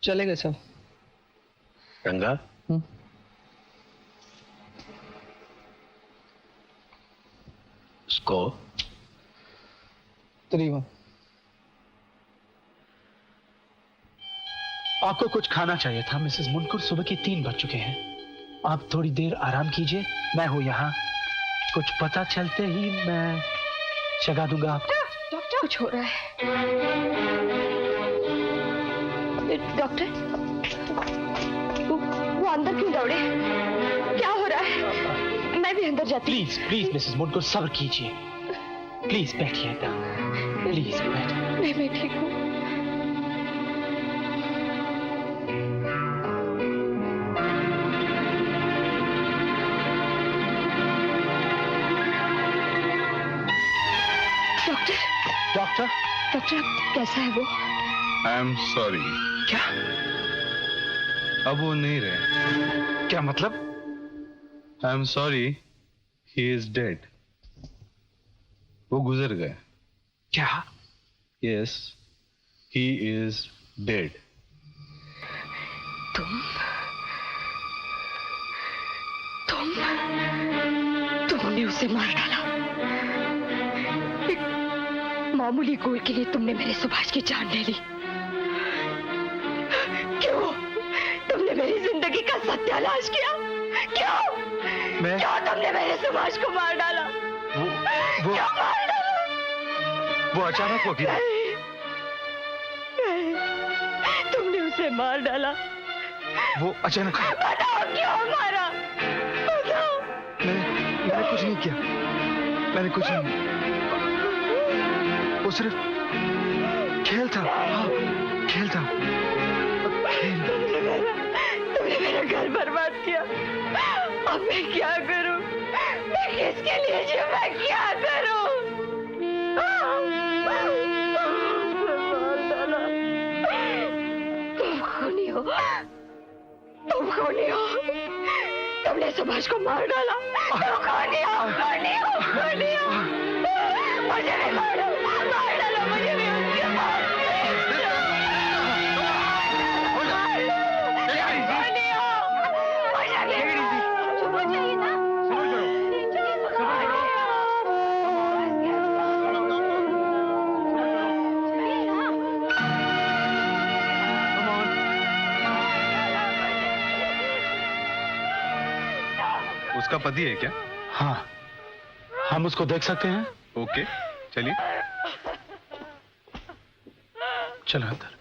चले गए सब। रंगा, उसको 3-1। आपको कुछ खाना चाहिए था मिसेस मुनकुर, सुबह के 3 बज चुके हैं। आप थोड़ी देर आराम कीजिए, मैं हूं यहाँ। कुछ पता चलते ही मैं जगा दूंगा आपको। डॉक्टर, कुछ हो रहा है। डॉक्टर, वो अंदर क्यों दौड़े? क्या हो रहा है? मैं भी अंदर जाती हूँ। प्लीज मिसेस मुनकुर, सब्र कीजिए। प्लीज बैठिए, प्लीज बैठिए। मैं ठीक हूँ। डॉक्टर, कैसा है वो? I am sorry. क्या? अब वो नहीं रहे। क्या मतलब? I am sorry, he is dead. वो गुजर गए। क्या? Yes, he is dead. तुमने उसे मार डाला। एक मामूली गोल के लिए तुमने मेरे सुभाष की जान ले ली। क्यों? तुमने मेरी जिंदगी का सत्यानाश किया। क्यों तुमने मेरे सुभाष को मार डाला? वो क्यों मार डाला? वो अचानक हो गया। नहीं, तुमने उसे मार डाला। वो अचानक। बताओ क्यों मारा? बताओ। मैंने कुछ नहीं किया। मैंने कुछ नहीं। वो सिर्फ खेल था। हाँ, खेल था। तुमने मेरा घर बर्बाद किया। अब मैं क्या करूं? मैं किसके लिए जीऊं? मैं क्या करूं? तुम खूनी हो। तुम खूनी हो। तुमने सुभाष को मार डाला। तुम खूनी हो, खूनी हो, खूनी हो। मुझे भी मार डालो, मुझे भी उसके मार दो। उसका पति है क्या? हाँ, हम उसको देख सकते हैं? ओके, चलिए। चलो अंदर।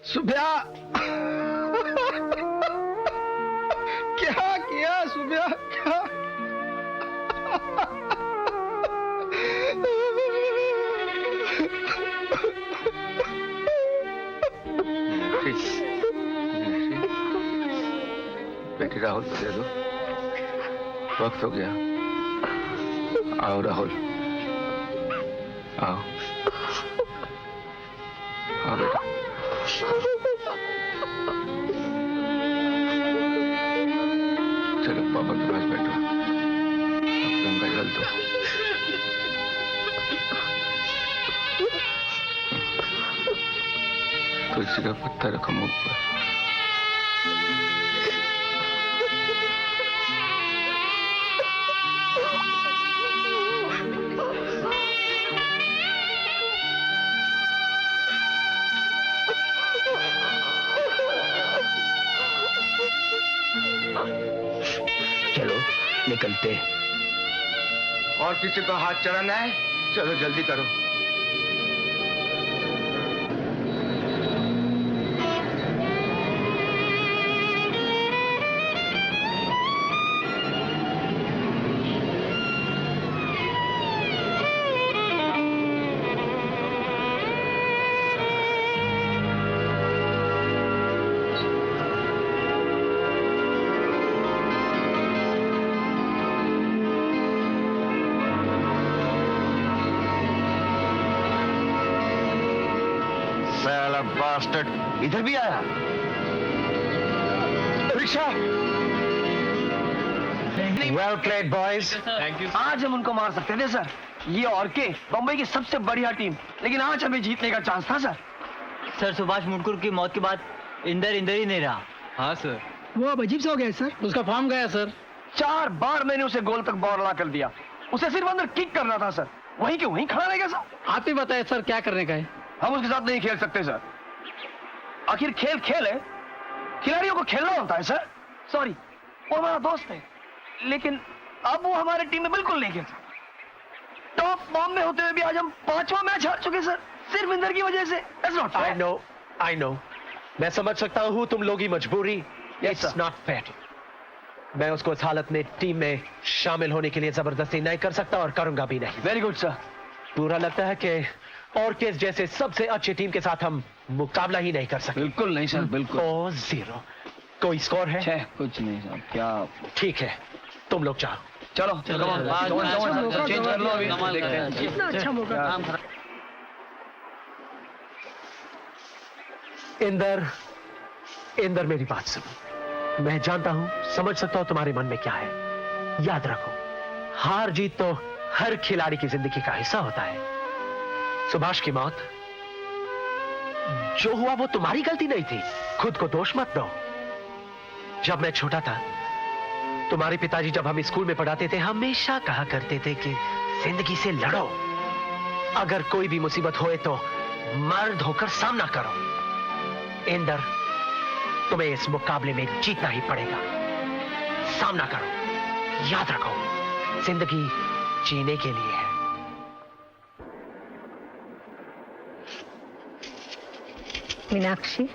सुबह क्या किया? सुबह क्या? बेटी राहुल को दे दो, वक्त हो गया। आओ राहुल, आओ। आओ बेटा। दो। तुलसी का पत्ता रखो मुख पर। चलो निकलते। और किसी को हाथ चढ़ाना है? चलो जल्दी करो। साला बास्टर्ड इधर भी आया। रिक्शा। Well played boys. आज हम उनको मार सकते थे सर। ये और के बम्बई की सबसे बढ़िया टीम, लेकिन आज हमें जीतने का चांस था सर। सर सुभाष मुटकुर की मौत के बाद इंदर ही नहीं रहा। हाँ सर। वो अब अजीब सा हो गया सर। उसका फॉर्म गया सर। 4 बार मैंने उसे गोल तक बॉल कर दिया। उसे सिर्फ अंदर किक करना था सर, वहीं के वहीं खड़ा रहेगा सर। आप ही बताए सर क्या करने का है। हम उसके साथ नहीं खेल सकते सर। आखिर खेल खेल है, खिलाड़ियों को खेलना होता है सर। सॉरी, वो हमारा दोस्त है, लेकिन अब वो हमारे टीम में बिल्कुल नहीं खेल सकता। टॉप फॉर्म में होते हुए भी आज हम 5वां मैच हार चुके सर, सिर्फ इंदर की वजह से। आई नो, मैं समझ सकता हूँ तुम लोग की मजबूरी। It's not fair. मैं उसको इस हालत में टीम में शामिल होने के लिए जबरदस्ती नहीं कर सकता और करूंगा भी नहीं। Very good sir. पूरा लगता है कि और केस जैसे सबसे अच्छी टीम के साथ हम मुकाबला ही नहीं कर सकते। बिल्कुल नहीं सर, बिल्कुल। 0 कोई स्कोर है? कुछ नहीं सर। क्या? ठीक है, तुम लोग जाओ। चलो चेंज कर लो अभी, देखते हैं। कितना अच्छा मौका। इंदर मेरी बात सुनो। मैं जानता हूं, समझ सकता हूं तुम्हारे मन में क्या है। याद रखो, हार जीत तो हर खिलाड़ी की जिंदगी का हिस्सा होता है। सुभाष की मौत जो हुआ वो तुम्हारी गलती नहीं थी। खुद को दोष मत दो। जब मैं छोटा था, तुम्हारे पिताजी जब हम स्कूल में पढ़ाते थे, हमेशा कहा करते थे कि जिंदगी से लड़ो। अगर कोई भी मुसीबत होए तो मर्द होकर सामना करो। इंदर, तुम्हें इस मुकाबले में जीतना ही पड़ेगा। सामना करो। याद रखो, जिंदगी जीने के लिए है। मीनाक्षी,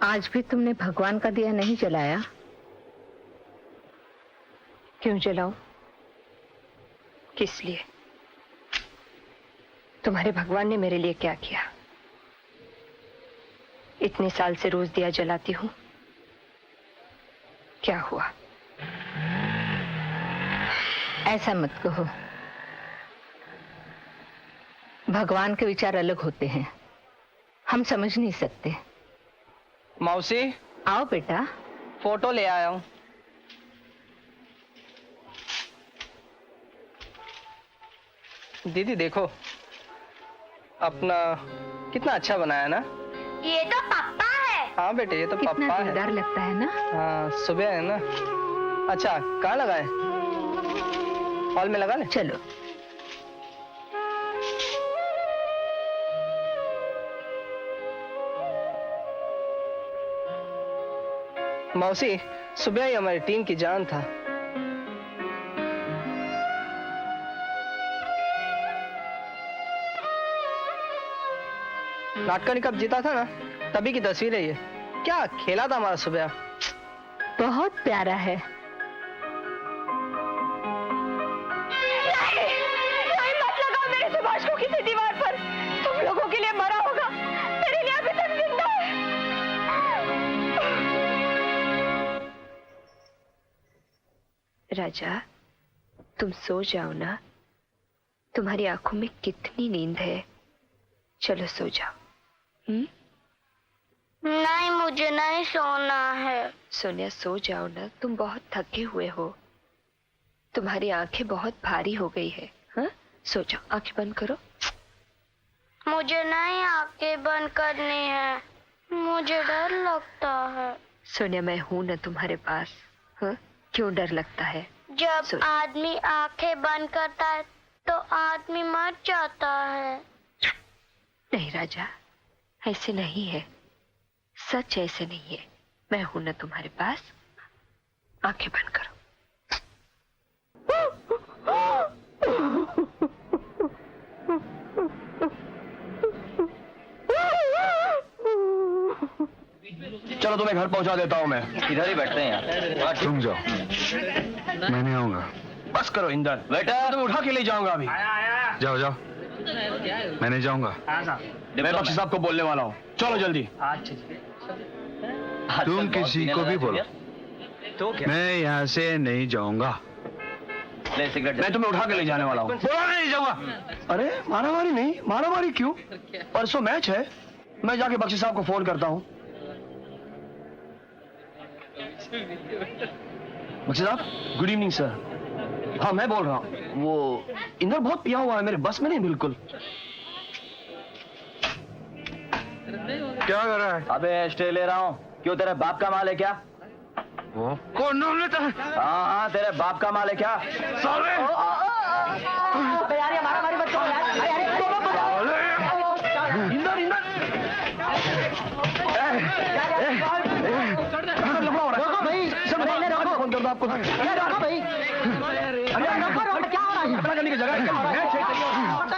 आज भी तुमने भगवान का दिया नहीं जलाया। क्यों जलाऊं? किस लिए? तुम्हारे भगवान ने मेरे लिए क्या किया? इतने साल से रोज दिया जलाती हूं, क्या हुआ? ऐसा मत कहो। भगवान के विचार अलग होते हैं, हम समझ नहीं सकते। मौसी, आओ बेटा। फोटो ले आया हूं। दीदी देखो, अपना कितना अच्छा बनाया ना। ये तो पापा है। हाँ बेटे, ये तो कितना पापा है। दिलदार लगता है ना। हाँ, सुबह है ना। अच्छा, कहाँ लगाए? हॉल में लगा ले। चलो। मौसी, सुबह ही हमारी टीम की जान था। नाटकनी कप जीता था ना, तभी की तस्वीर है ये। क्या खेला था हमारा सुबह। बहुत प्यारा है। नहीं, मत लगाओ मेरे सुभाष को किसी दीवार पर। तुम लोगों के लिए मरा होगा, मेरे लिए अभी तक जिंदा है। राजा, तुम सो जाओ ना। तुम्हारी आंखों में कितनी नींद है। चलो सो जाओ। नहीं, मुझे नहीं सोना है। सोनिया, सो जाओ ना, तुम बहुत थके हुए हो। तुम्हारी आंखें बहुत भारी हो गई है। हाँ, सो जाओ, आंखें बंद करो। मुझे नहीं आंखें बंद करनी है, मुझे डर लगता है। सोनिया, मैं हूं ना तुम्हारे पास। हाँ, क्यों डर लगता है? जब आदमी आंखें बंद करता है तो आदमी मर जाता है। नहीं राजा, ऐसे नहीं है, सच ऐसे नहीं है। मैं हूं ना तुम्हारे पास, आंखें बंद करो। चलो तुम्हें घर पहुंचा देता हूँ मैं। इधर ही बैठते हैं यार। तुम जाओ, मैं नहीं आऊंगा। बस करो इंदर, बेटा तुम उठा के ले जाऊंगा अभी। जाओ जाओ, मैं नहीं जाऊंगा। मैं बख्शी साहब को बोलने वाला हूँ, चलो जल्दी। तुम किसी को भी बोलो, तो क्या? मैं यहाँ से नहीं जाऊंगा। ले सिगरेट। मैं तुम्हें उठा के ले जाने वाला हूँ। बोला नहीं जाऊंगा। अरे मारामारी नहीं, मारामारी क्यों? परसों मैच है, मैं जाके बख्शी साहब को फोन करता हूँ। बख्शी साहब, गुड इवनिंग सर। हाँ मैं बोल रहा हूँ, वो इंदर बहुत पिया हुआ है, मेरे बस में नहीं बिल्कुल। क्या कर रहा है? अबे स्टे ले रहा हूँ। क्यों, तेरे बाप का माल है क्या? वो कौन नाम लेता है? हाँ हाँ, तेरे बाप का माल है क्या? साले! अबे यार, ये मारा मारी मत करो यार। इंदर इंदर फोन कर दो आपको। क्या हो रहा है? अपना करने की जगह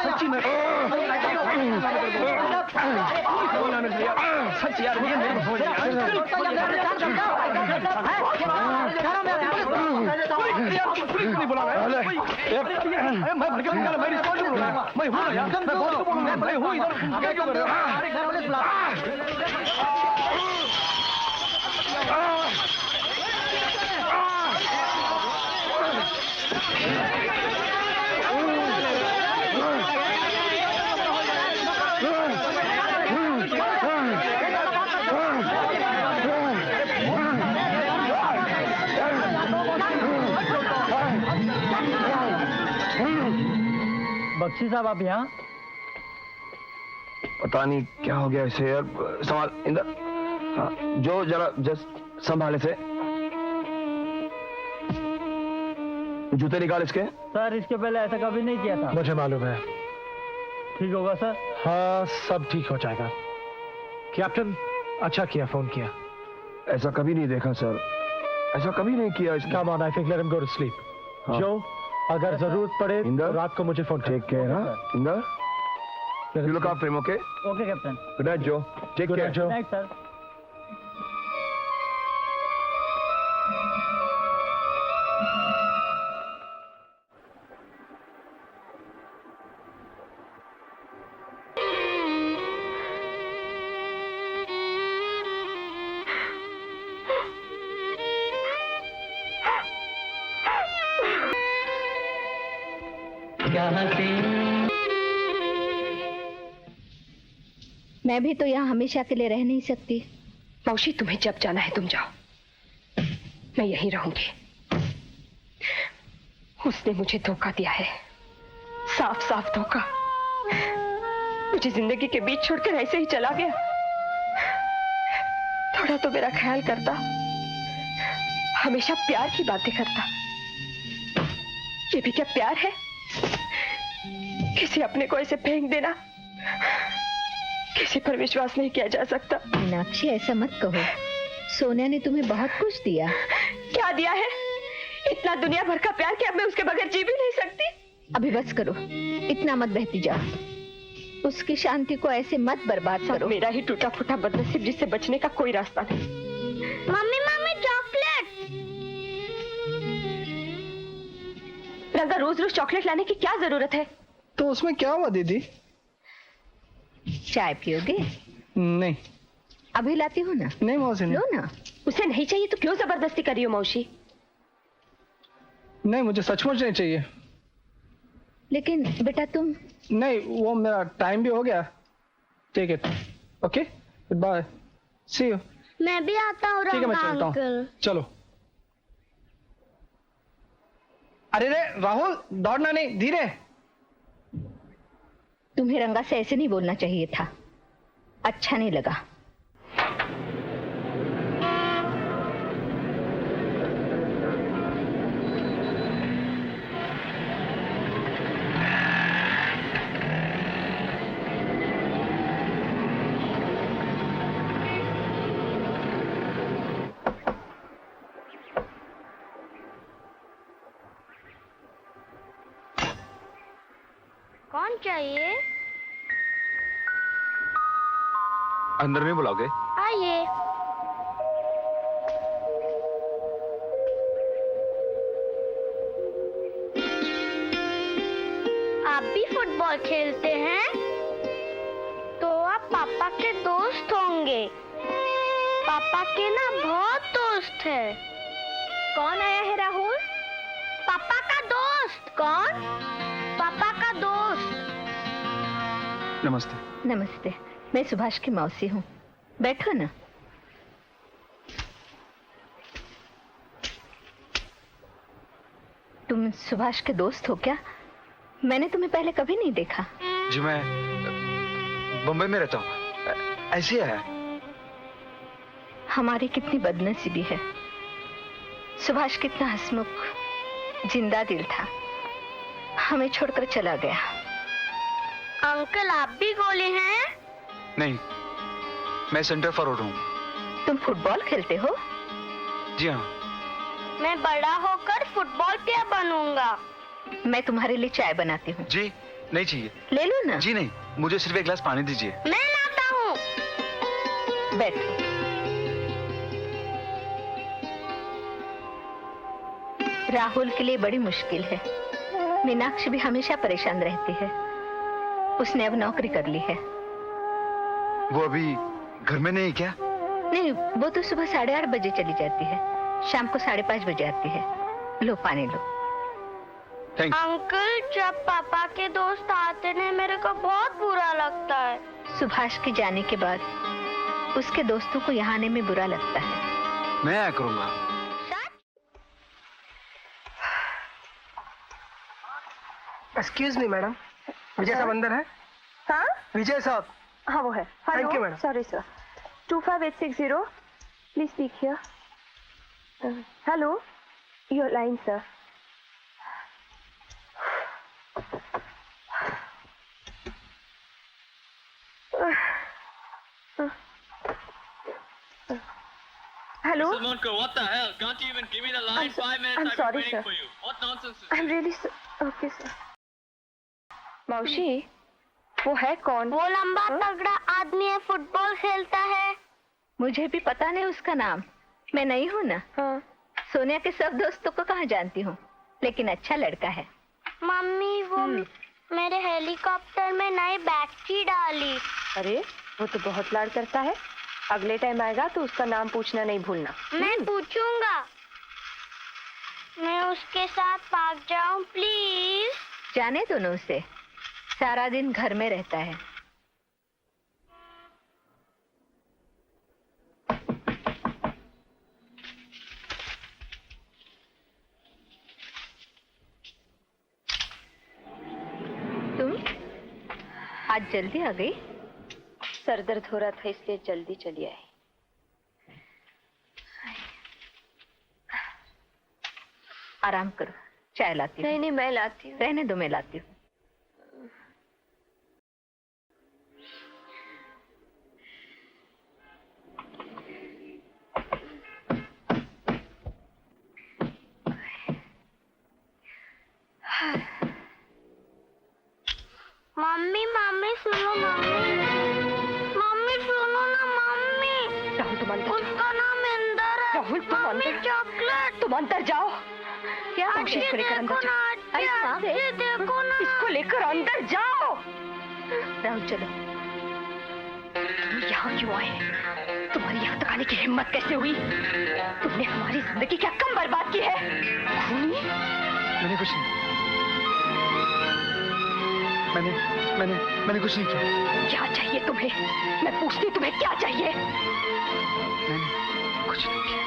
सच्ची में सच यार, मैं भड़के मैं रिस्पॉन्सिबल हूँ, मैं हूँ ना यार, मैं बॉस को बोलूँगा, मैं हूँ इधर। क्या क्यों कर रहे बख्शी साहब, आप यहाँ? पता नहीं क्या हो गया इसे यार। संभाल इंदर, हाँ, जो जरा जस्ट संभाले से। जूते निकाल इसके। सर, इसके पहले ऐसा कभी नहीं किया था। मुझे मालूम है। ठीक होगा सर? हाँ, सब ठीक हो जाएगा। कैप्टन, अच्छा किया फोन किया। ऐसा कभी नहीं देखा सर, ऐसा कभी नहीं किया इसने। Come on, I think let him go to sleep. हाँ। जो अगर जरूरत पड़े इंदर? तो रात को मुझे फोन कर। Take care. हाँ Inder, you look after him, okay? Okay captain. Good night Joe, take Good care. night, Joe. Night sir. मैं भी तो यहाँ हमेशा के लिए रह नहीं सकती। मौसी, तुम्हें जब जाना है तुम जाओ, मैं यहीं रहूंगी। उसने मुझे धोखा दिया है, साफ साफ धोखा। मुझे जिंदगी के बीच छोड़कर ऐसे ही चला गया। थोड़ा तो मेरा ख्याल करता, हमेशा प्यार की बातें करता। ये भी क्या प्यार है? किसी अपने को ऐसे फेंक देना, किसी पर विश्वास नहीं किया जा सकता। मीनाक्षी, ऐसा मत कहो। सोनिया ने तुम्हें बहुत कुछ दिया। क्या दिया है? इतना दुनिया भर का प्यार कि अब मैं उसके बगैर जी भी नहीं सकती। अभी बस करो, इतना मत बहती जाओ। उसकी शांति को ऐसे मत बर्बाद करो। मेरा ही टूटा फूटा बदनसीब जिससे बचने का कोई रास्ता नहीं। Mummy mummy chocolate. रंगा, रोज रोज चॉकलेट लाने की क्या जरूरत है? तो उसमें क्या हुआ दीदी? चाय पियोगे? नहीं। अभी लाती हूँ ना। नहीं मौसी, लो ना। उसे नहीं चाहिए तो क्यों जबरदस्ती कर रही हो मौसी? नहीं, मुझे सचमुच नहीं चाहिए। लेकिन बेटा तुम। नहीं, वो मेरा टाइम भी हो गया। Take it, okay, goodbye, see you. मैं भी आता हूँ ठीक है, मैं रंगा चलता हूँ। अंकल। चलो। अरे रे राहुल, दौड़ना नहीं, धीरे। तुम्हें रंगा से ऐसे नहीं बोलना चाहिए था, अच्छा नहीं लगा। कौन चाहिए? अंदर में बुलाओगे? आइए। आप भी फुटबॉल खेलते हैं? तो आप पापा के दोस्त होंगे। पापा के ना बहुत दोस्त है। कौन आया है राहुल? पापा का दोस्त। कौन? पापा का दोस्त। नमस्ते। नमस्ते, मैं सुभाष की मौसी हूँ, बैठो ना। तुम सुभाष के दोस्त हो क्या? मैंने तुम्हें पहले कभी नहीं देखा। जी मैं बम्बई में रहता हूँ, ऐसी है। हमारी कितनी बदनसीबी है। सुभाष कितना हंसमुख, जिंदा दिल था, हमें छोड़कर चला गया। अंकल आप भी गोली हैं? नहीं, मैं सेंटर फॉरवर्ड हूँ। तुम फुटबॉल खेलते हो? जी हाँ। मैं बड़ा होकर फुटबॉल प्लेयर बनूंगा। मैं तुम्हारे लिए चाय बनाती हूँ। जी नहीं चाहिए। ले लो ना। जी नहीं, मुझे सिर्फ एक गिलास पानी दीजिए। मैं लाता हूँ। बैठो। राहुल के लिए बड़ी मुश्किल है। मीनाक्षी भी हमेशा परेशान रहती है। उसने अब नौकरी कर ली है। वो अभी घर में नहीं क्या? नहीं, वो तो सुबह 8:30 बजे चली जाती है, शाम को 5:30 बजे आती है। लो पानी लो। अंकल जब पापा के दोस्त आते हैं मेरे को बहुत बुरा लगता है। सुभाष के जाने के बाद उसके दोस्तों को यहाँ आने में बुरा लगता है। मैं आया करूंगा। एक्सक्यूज मी मैडम, विजय साहब अंदर है? हाँ विजय साहब। हाँ वो है। Thank you madam. Sorry sir, 25860 please speak here. Hello, your line sir. Hello? Mr. Monko, what the hell? Can't you even give me the line? 5 minutes I'm I've sorry, been waiting sir. for you. What nonsense is I'm this? really okay sir. मौसी, वो है कौन? वो लंबा तगड़ा आदमी है, football खेलता है। मुझे भी पता नहीं उसका नाम, मैं नहीं हूँ ना। हाँ। सोनिया के सब दोस्तों को कहाँ जानती हूँ, लेकिन अच्छा लड़का है। मम्मी वो मेरे हेलीकॉप्टर में नई बैटरी डाली। अरे वो तो बहुत लाड करता है। अगले टाइम आएगा तो उसका नाम पूछना नहीं भूलना। मैं पूछूंगा। मैं उसके साथ भाग जाऊं प्लीज? जाने दो ना उसे, सारा दिन घर में रहता है। तुम आज जल्दी आ गई? सर दर्द हो रहा था इसलिए जल्दी चली आई। आराम करो, चाय लाती हूँ। नहीं नहीं मैं लाती हूँ। रहने दो, मैं लाती हूँ। मम्मी मम्मी सुनो, मम्मी सुनो ना मम्मी। राहुल तुम अंदर उसका नाम इंदर है। राहुल तुम मम्मी अंदर चॉकलेट। तुम अंदर जाओ। क्या हो आंटी गया? इसको लेकर अंदर जाओ। अरे आंटी देखो ना। इसको लेकर अंदर जाओ। राहुल चलो। तुम यहाँ क्यों आए? तुम्हारी यहाँ तक आने की हिम्मत कैसे हुई? तुमने हमारी जिंदगी क्या कम बर्बाद की है? खूनी? मैंने कुछ नहीं, मैंने कुछ नहीं किया। क्या चाहिए तुम्हें? मैं पूछती तुम्हें क्या चाहिए? मैंने कुछ नहीं किया।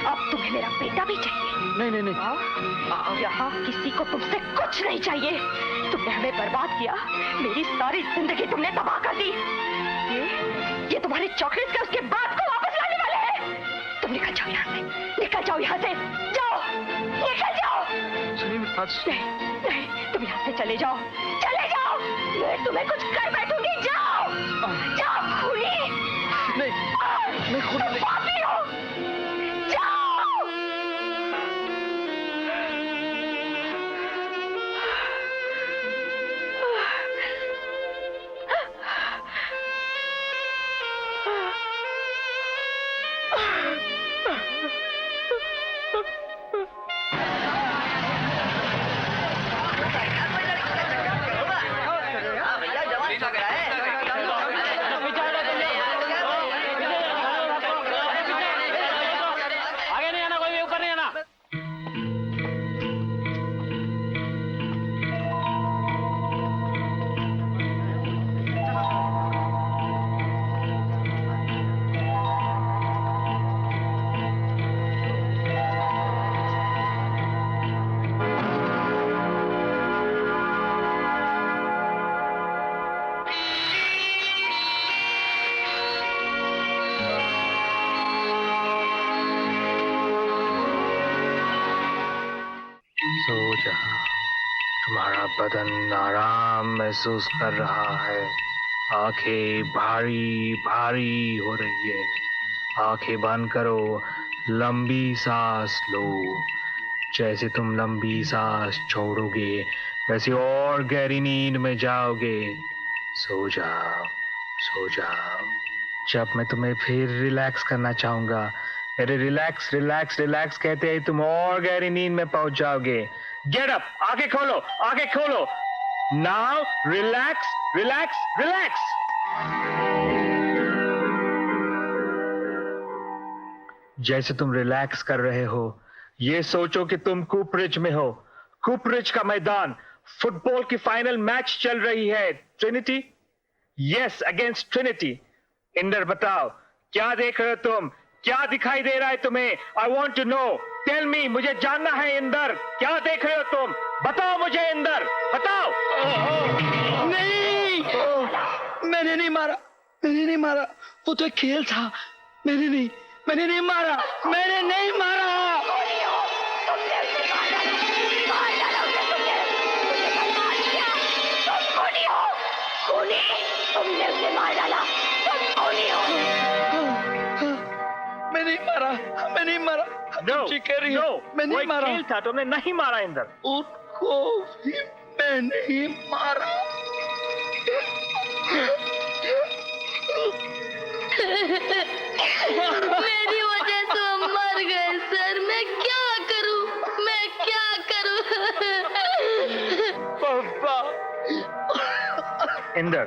अब तुम्हें मेरा बेटा भी चाहिए? नहीं नहीं नहीं, यहाँ किसी को तुमसे कुछ नहीं चाहिए। तुमने हमें बर्बाद किया, मेरी सारी जिंदगी तुमने तबाह कर दी। ये तुम्हारे चॉकलेट के उसके बाद को वापस लाने वाले हैं। तुम निकल जाओ यहाँ से, निकल जाओ यहाँ से, जाओ, निकल जाओ। नहीं, तुम यहाँ से चले जाओ, चले जाओ। मैं तुम्हें कुछ कर बैठूंगी। जाओ, जाओ खूनी। नहीं खूनी नहीं। पापी हो, जाओ। आगे नहीं आना, कोई भी ऊपर नहीं आना। सो जा, तुम्हारा बदन आराम महसूस कर रहा है। आंखें भारी भारी हो रही है। आंखें बंद करो, लंबी सांस लो। जैसे तुम लंबी सांस छोड़ोगे वैसे और गहरी नींद में जाओगे। सो जाओ, सो जाओ। जब मैं तुम्हें फिर रिलैक्स करना चाहूंगा, मेरे रिलैक्स रिलैक्स रिलैक्स कहते ही तुम और गहरी नींद में पहुंच जाओगे। गेट अप, आंखें खोलो, आंखें खोलो। Now relax relax relax. जैसे तुम रिलैक्स कर रहे हो, ये सोचो कि तुम कूपरिज में हो। कूपरिज का मैदान, फुटबॉल की फाइनल मैच चल रही है। Trinity, yes, against Trinity. Inder बताओ, क्या देख रहे हो तुम? क्या दिखाई दे रहा है तुम्हें? I want to know, tell me, मुझे जानना है। इंदर, क्या देख रहे हो तुम? बताओ मुझे इंदर, बताओ। नहीं, मैंने नहीं मारा, मैंने नहीं मारा। वो तो एक खेल था। मैंने नहीं मारा, मैंने नहीं मारा। तुमने उसे मार डाला, तुम खूनी हो। मैं नहीं मारा, मैं नहीं मारा। नो, कह रही हो, मैं नहीं मारा। खेल था, तुमने नहीं मारा इंदर। उसको भी मैं नहीं मारा। मेरी वजह से हम मर गए सर। मैं क्या करूं, मैं क्या करूं? पापा। इंदर,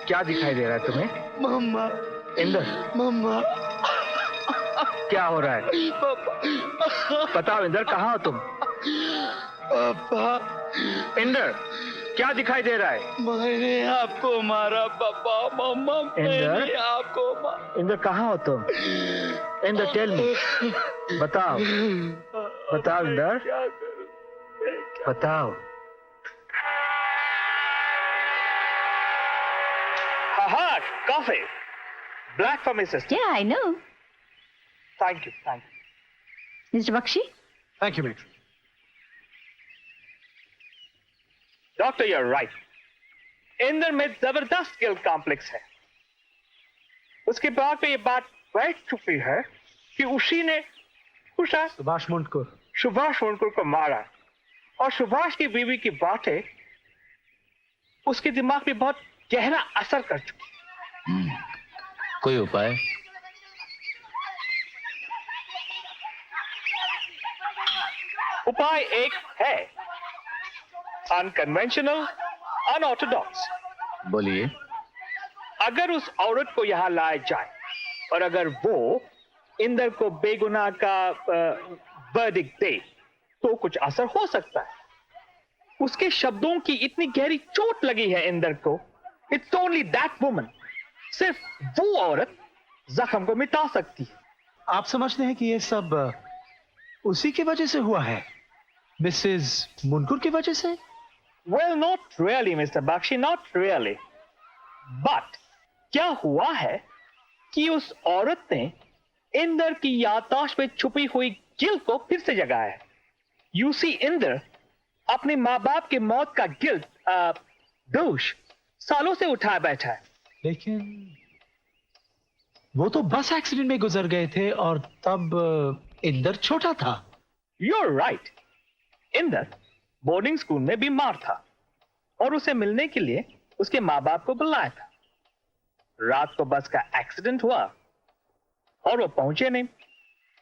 क्या दिखाई दे रहा है तुम्हें? मम्मा। इंदर, मम्मा। क्या हो रहा है? पापा। बताओ इंदर, कहाँ हो तुम? पापा। इंदर, क्या दिखाई दे रहा है? मैंने आपको मारा पापा। मम्मा, मैंने आपको मारा। इंदर, कहाँ हो तुम? इंदर, टेल मी, बताओ, बताओ इंदर, बताओ। हाँ, coffee, black for me sister. Yeah, I know. Thank you, thank you. Mr. Bakshi? Thank you, matron. Doctor, you're right. Inder में जबरदस्त गिल्ट कॉम्प्लेक्स है। उसके बाद में ये बात बैठ चुकी है कि उसी ने सुभाष मुंडकुर को मारा, और सुभाष की बीवी की बातें उसके दिमाग में बहुत गहरा असर कर चुकी। कोई उपाय? उपाय एक है, अनकन्वेंशनल, अनऑर्थोडॉक्स। बोलिए। अगर उस औरत को यहां लाया जाए और अगर वो इंदर को बेगुनाह का वर्डिक्ट दे तो कुछ असर हो सकता है। उसके शब्दों की इतनी गहरी चोट लगी है इंदर को। इट्स ओनली दैट वुमन, सिर्फ वो औरत जख्म को मिटा सकती है। आप समझते हैं कि ये सब उसी की वजह से हुआ है, मिसेस मुनकुर की वजह से? Well, not really, Mr. Bakshi, not really. But क्या हुआ है कि उस औरत ने इंदर की याददाश्त में छुपी हुई गिल्ट को फिर से जगाया है। You see, इंदर अपने माँ बाप के मौत का गिल्ट दोष सालों से उठाए बैठा है। लेकिन वो तो बस एक्सीडेंट में गुजर गए थे और तब इंदर छोटा था। You're right. Inder boarding school में बीमार था और उसे मिलने के लिए उसके माँ बाप को बुलाया था। रात को बस का एक्सीडेंट हुआ और वो पहुंचे नहीं।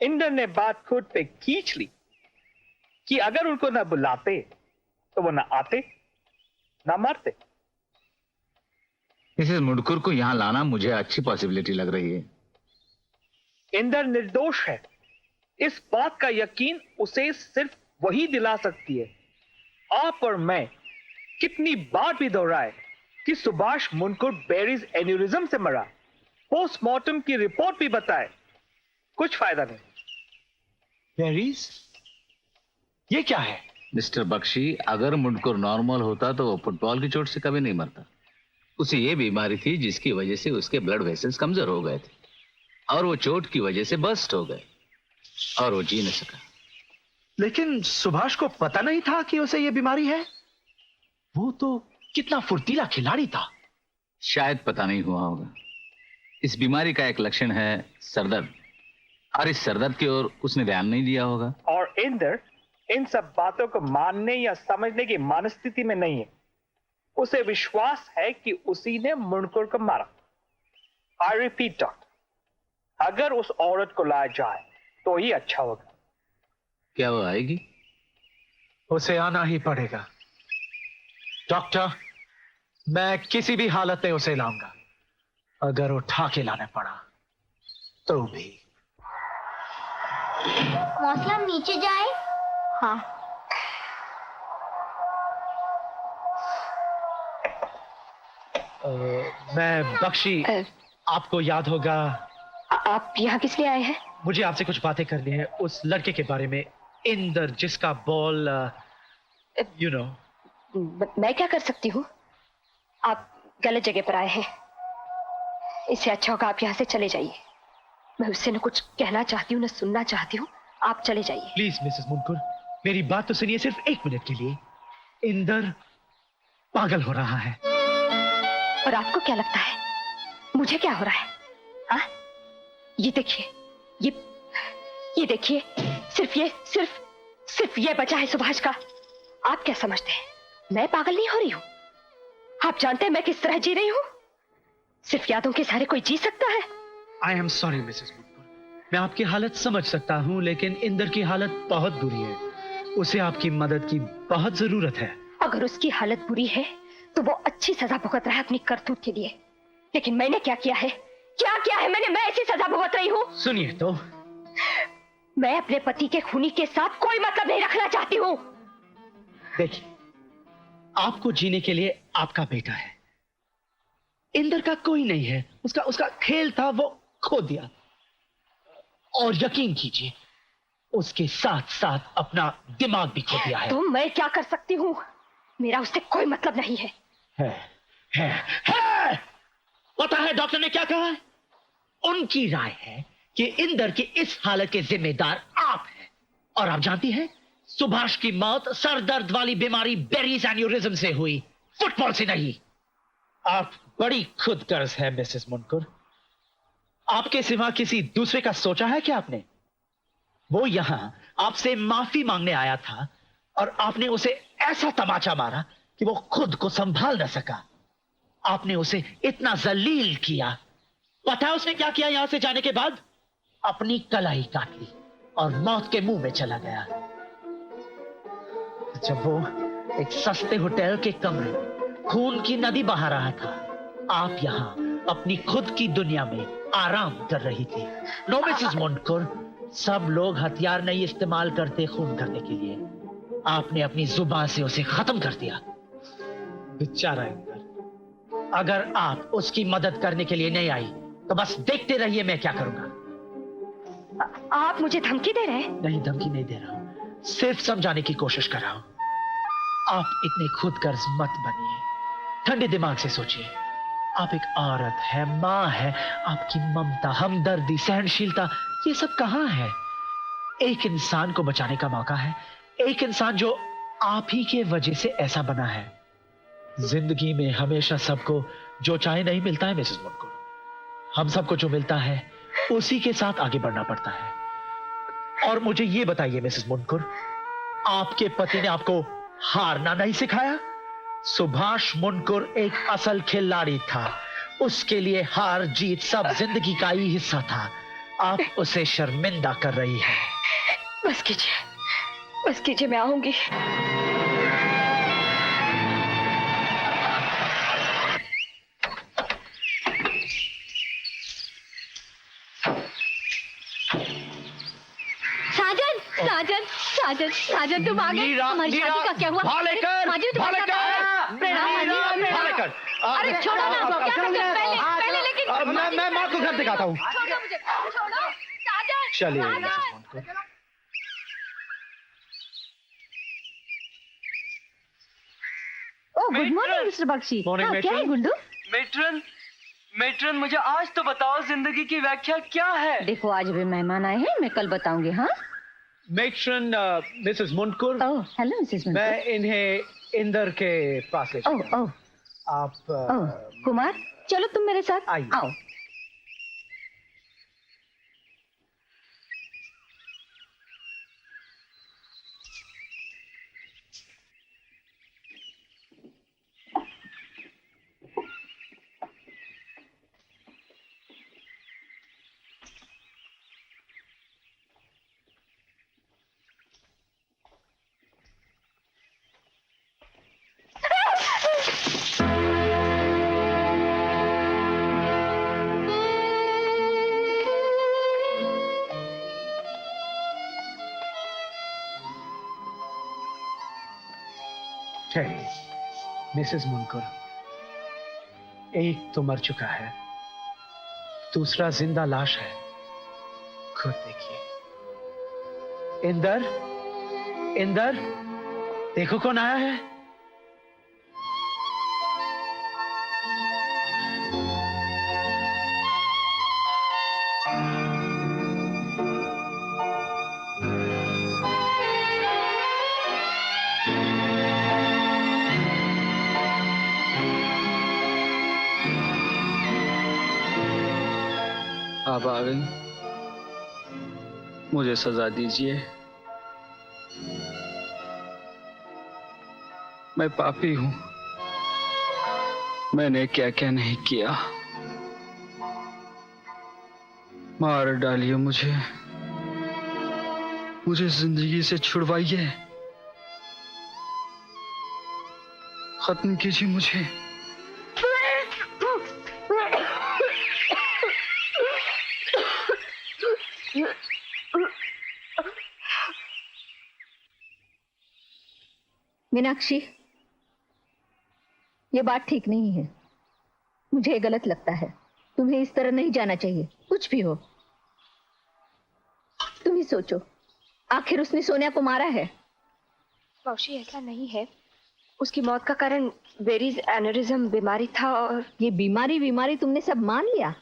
इंदर ने बात खुद पे खींच ली कि अगर उनको ना बुलाते तो वो ना आते ना मरते। मिसेस मुनकुर को यहाँ लाना मुझे अच्छी पॉसिबिलिटी लग रही है। इंदर निर्दोष है, इस बात का यकीन उसे सिर्फ वही दिला सकती है। आप और मैं कितनी बार भी दोहराए कि सुभाष मुनकुर बेरीज एन्यूरिज्म से मरा, पोस्टमार्टम की रिपोर्ट भी बताए, कुछ फायदा नहीं। बेरीज? ये क्या है? मिस्टर बख्शी, अगर मुनकुर नॉर्मल होता तो वो फुटबॉल की चोट से कभी नहीं मरता। उसे ये बीमारी थी जिसकी वजह से उसके ब्लड वेसल्स कमजोर हो गए थे और वो चोट की वजह से बस्ट हो गए और वो जी नहीं सका। लेकिन सुभाष को पता नहीं था कि उसे ये बीमारी है। वो तो कितना फुर्तीला खिलाड़ी था। शायद पता नहीं हुआ होगा। इस बीमारी का एक लक्षण है सरदर्द, और इस सरदर्द की ओर उसने ध्यान नहीं दिया होगा। और इंदर इन सब बातों को मानने या समझने की मनस्थिति में नहीं है। उसे विश्वास है कि उसी ने मुनकुर को मारा। आई रिपीट डॉक्टर, अगर उस औरत को लाया जाए तो ही अच्छा होगा। क्या वो आएगी? उसे आना ही पड़ेगा। डॉक्टर, मैं किसी भी हालत में उसे लाऊंगा, अगर उठा के लाना पड़ा तो भी। मौसला नीचे जाए। हाँ। मैं बख्शी, आपको याद होगा। आप यहाँ किस लिए आए हैं? मुझे आपसे कुछ बातें करनी है उस लड़के के बारे में, इंदर, जिसका बॉल यू नो। मैं क्या कर सकती हूँ? आप गलत जगह पर आए हैं। इससे अच्छा होगा आप यहाँ से चले जाइए। मैं उससे न कुछ कहना चाहती हूँ न सुनना चाहती हूँ। आप चले जाइए। प्लीज मिसेस मुनकुर, मेरी बात तो सुनिए सिर्फ 1 मिनट के लिए। इंदर पागल हो रहा है। और आपको क्या लगता है मुझे क्या हो रहा है? हाँ? ये देखिए, ये देखिए, सिर्फ ये बचा है सुभाष का। आप क्या समझते हैं मैं पागल नहीं हो रही हूँ? आप जानते हैं मैं किस तरह जी रही हूँ? सिर्फ यादों के सहारे कोई जी सकता है? I am sorry Mrs Munkur, मैं आपकी हालत समझ सकता हूँ, लेकिन इंदर की हालत बहुत बुरी है। उसे आपकी मदद की बहुत जरूरत है। अगर उसकी हालत बुरी है तो वो अच्छी सजा भुगत रहा है अपनी करतूत के लिए। लेकिन मैंने क्या किया है? क्या किया है मैंने? मैं ऐसी सजा भुगत रही हूँ। सुनिए तो, मैं अपने पति के खूनी के साथ कोई मतलब नहीं रखना चाहती हूँ। देखिए, आपको जीने के लिए आपका बेटा है। इंदर का कोई नहीं है। उसका खेल था, वो खो दिया। और यकीन कीजिए उसके साथ साथ अपना दिमाग भी खो दिया है। तो मैं क्या कर सकती हूँ? मेरा उससे कोई मतलब नहीं है। है। पता है डॉक्टर ने क्या कहा है? उनकी राय है कि इंदर की इस हालत के जिम्मेदार आप हैं। और आप जानती हैं, सुभाष की मौत सर दर्द वाली बीमारी बेरीज एन्यूरिज्म से हुई, फुटबॉल से नहीं। आप बड़ी खुदगर्ज है मिसेस मुनकुर। आपके सिवा किसी दूसरे का सोचा है क्या आपने? वो यहां आपसे माफी मांगने आया था और आपने उसे ऐसा तमाचा मारा कि वो खुद को संभाल न सका। आपने उसे इतना जलील किया। पता है उसने क्या किया? यहां से जाने के बाद अपनी कलाई काट ली और मौत के मुंह में चला गया। जब वो एक सस्ते होटल के कमरे में खून की नदी बहा रहा था, आप यहां अपनी खुद की दुनिया में आराम कर रही थी। नो मिसेस मुनकुर, सब लोग हथियार नहीं इस्तेमाल करते खून करने के लिए। आपने अपनी जुबान से उसे खत्म कर दिया। बेचारा इंदर, अगर आप उसकी मदद करने के लिए नहीं आई तो बस देखते रहिए मैं क्या करूंगा। आप मुझे धमकी दे रहे हैं? नहीं, धमकी नहीं दे रहा हूं, सिर्फ समझाने की कोशिश कर रहा हूं। आप इतने खुदगर्ज मत बनिए, ठंडे दिमाग से सोचिए। आप एक औरत है, माँ है, आपकी ममता, हमदर्दी, सहनशीलता, ये सब कहाँ है? एक इंसान को बचाने का मौका है, एक इंसान जो आप ही के वजह से ऐसा बना है। जिंदगी में हमेशा सबको जो चाहे नहीं मिलता है मिसेस मुनकुर। हम सबको जो मिलता है उसी के साथ आगे बढ़ना पड़ता है। और मुझे ये बताइए मिसेस मुनकुर, आपके पति ने आपको हारना नहीं सिखाया? सुभाष मुनकुर एक असल खिलाड़ी था, उसके लिए हार जीत सब जिंदगी का ही हिस्सा था। आप उसे शर्मिंदा कर रही हैं। बस कीजिए, मैं आऊंगी। साजन तुम आ गए। हमारी शादी का क्या हुआ? अरे छोड़ो ना, क्या करते हो? पहले लेकिन मैं माँ को घर दिखाता हूँ। छोड़ो मुझे, छोड़ो। साजन, चलिए Sajan. Mrs Munkur. Good morning Mr Bakshi. क्या है गुड्डू? मेट्रन मुझे आज तो बताओ, जिंदगी की व्याख्या क्या है? देखो आज भी मेहमान आए हैं, मैं कल बताऊंगी। हाँ matron Mrs Munkur. Oh hello Mrs Munkur. मैं इन्हें इंदर के पास ले चलता हूं। आप कुमार, चलो तुम मेरे साथ आओ। मिसेस मुनकुर, एक तो मर चुका है, दूसरा जिंदा लाश है। खुद देखिए। इंदर, देखो कौन आया है। आप आ गई, मुझे सजा दीजिए। मैं पापी हूं, मैंने क्या क्या नहीं किया। मार डालिए मुझे जिंदगी से छुड़वाइए, खत्म कीजिए मुझे। मीनाक्षी, ये बात ठीक नहीं है, मुझे गलत लगता है। तुम्हें इस तरह नहीं जाना चाहिए, कुछ भी हो। तुम ही सोचो, आखिर उसने सोनिया को मारा है। मौसी ऐसा नहीं है, उसकी मौत का कारण वेरीज एनेरिज्म बीमारी था। और ये बीमारी तुमने सब मान लिया?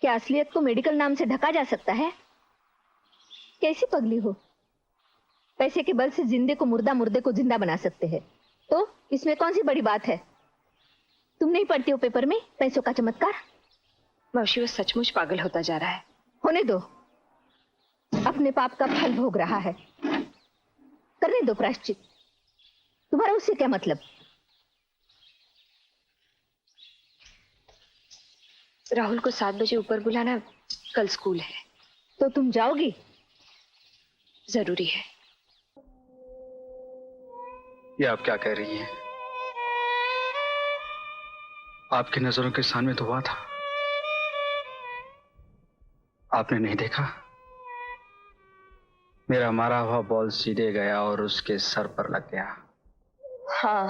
क्या असलियत को मेडिकल नाम से ढका जा सकता है? कैसी पगली हो, पैसे के बल से जिंदे को मुर्दा, मुर्दे को जिंदा बना सकते हैं। तो इसमें कौन सी बड़ी बात है? तुम नहीं पढ़ती हो पेपर में पैसों का चमत्कार? मौसी वो सचमुच पागल होता जा रहा है। होने दो, अपने पाप का फल भोग रहा है, करने दो प्रायश्चित। तुम्हारा उससे क्या मतलब? राहुल को 7 बजे ऊपर बुलाना, कल स्कूल है। तो तुम जाओगी? जरूरी है। ये आप क्या कह रही हैं? आपकी नजरों के सामने तो हुआ था, आपने नहीं देखा? मेरा मारा हुआ बॉल सीधे गया और उसके सर पर लग गया। हाँ,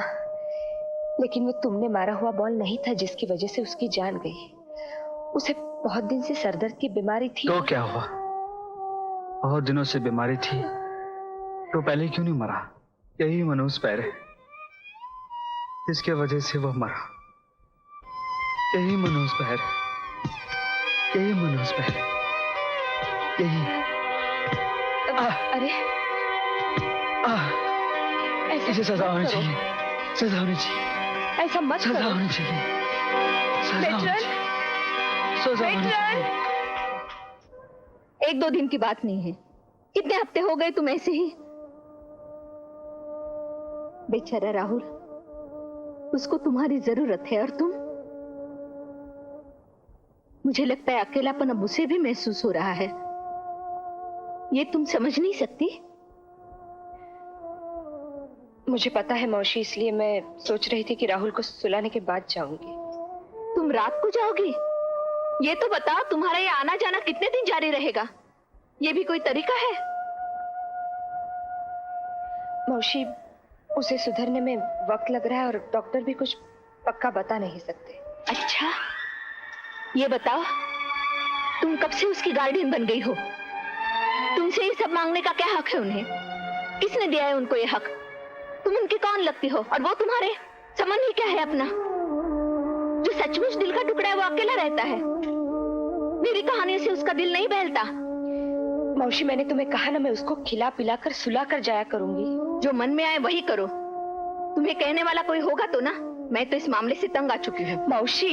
लेकिन वो तुमने मारा हुआ बॉल नहीं था जिसकी वजह से उसकी जान गई। उसे बहुत दिन से सरदर्द की बीमारी थी। तो क्या हुआ? बहुत दिनों से बीमारी थी तो पहले क्यों नहीं मरा? यही मनोज पैर है जिसके वजह से वो मरा। यही मनोज पैर है, यही मनोज पैर है, यही। अरे इसे सजा होनी चाहिए, सजा होनी चाहिए, ऐसा मत सजा करो। होनी चाहिए, सजा होनी वेटरन, चाहिए, सजा होनी चाहिए। एक दो दिन की बात नहीं है, कितने हफ्ते हो गए तुम ऐसे ही। बेचारा राहुल, उसको तुम्हारी जरूरत है और तुम। मुझे लगता है अकेलापन अब उसे भी महसूस हो रहा है। ये तुम समझ नहीं सकती? मुझे पता है मौसी, इसलिए मैं सोच रही थी कि राहुल को सुलाने के बाद जाऊंगी। तुम रात को जाओगी? ये तो बताओ, तुम्हारा ये आना जाना कितने दिन जारी रहेगा? ये भी कोई तरीका है? मौसी, उसे सुधरने में वक्त लग रहा है और डॉक्टर भी कुछ पक्का बता नहीं सकते। अच्छा, ये बताओ, तुम कब से उसकी गार्डियन बन गई हो? तुमसे ये सब मांगने का क्या हक है उन्हें? किसने दिया है उनको ये हक? तुम उनकी कौन लगती हो और वो तुम्हारे? संबंध ही क्या है अपना? जो सचमुच दिल का टुकड़ा है वो अकेला रहता है। मेरी कहानी से उसका दिल नहीं बहलता। मौसी, मैंने तुम्हें कहा ना, मैं उसको खिला पिला कर सुला कर जाया करूंगी। जो मन में आए वही करो। तुम्हें कहने वाला कोई होगा तो ना। मैं तो इस मामले से तंग आ चुकी हूँ। मौसी,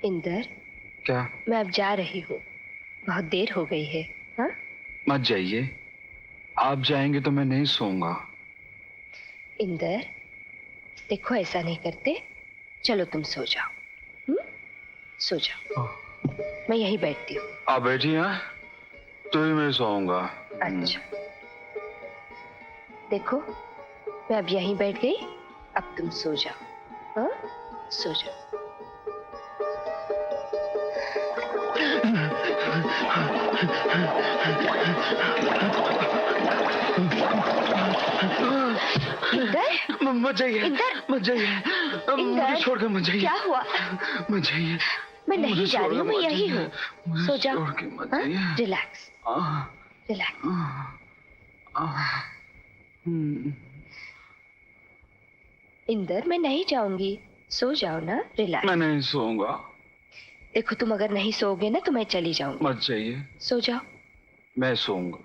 इंदर, क्या? मैं अब जा रही हूँ, बहुत देर हो गई है। हाँ? मत जाइए, आप जाएंगे तो मैं नहीं सोऊंगा। इंदर, देखो ऐसा नहीं करते, चलो तुम सो जाओ। सो जाओ, मैं यहीं बैठती हूँ। आप बैठिए, तो ही मैं सोऊंगा। अच्छा, देखो मैं अब यहीं बैठ गई, अब तुम सो जाओ। हाँ? सो जाओ। इंदर, मत जाइए, इंदर, मत जाइए, मुझे छोड़कर मत जाइए। क्या हुआ? मत जाइए। मैं नहीं जा रही हूँ, मैं यही हूँ। सो जाओ। हाँ? Relax, relax. इंदर, मैं नहीं जाऊंगी, सो जाओ ना, रिलैक्स। मैं नहीं सोऊंगा। देखो, तुम अगर नहीं सोओगे ना तो मैं चली जाऊंगी। मत जाइए, सो जाओ। मैं सोऊंगा।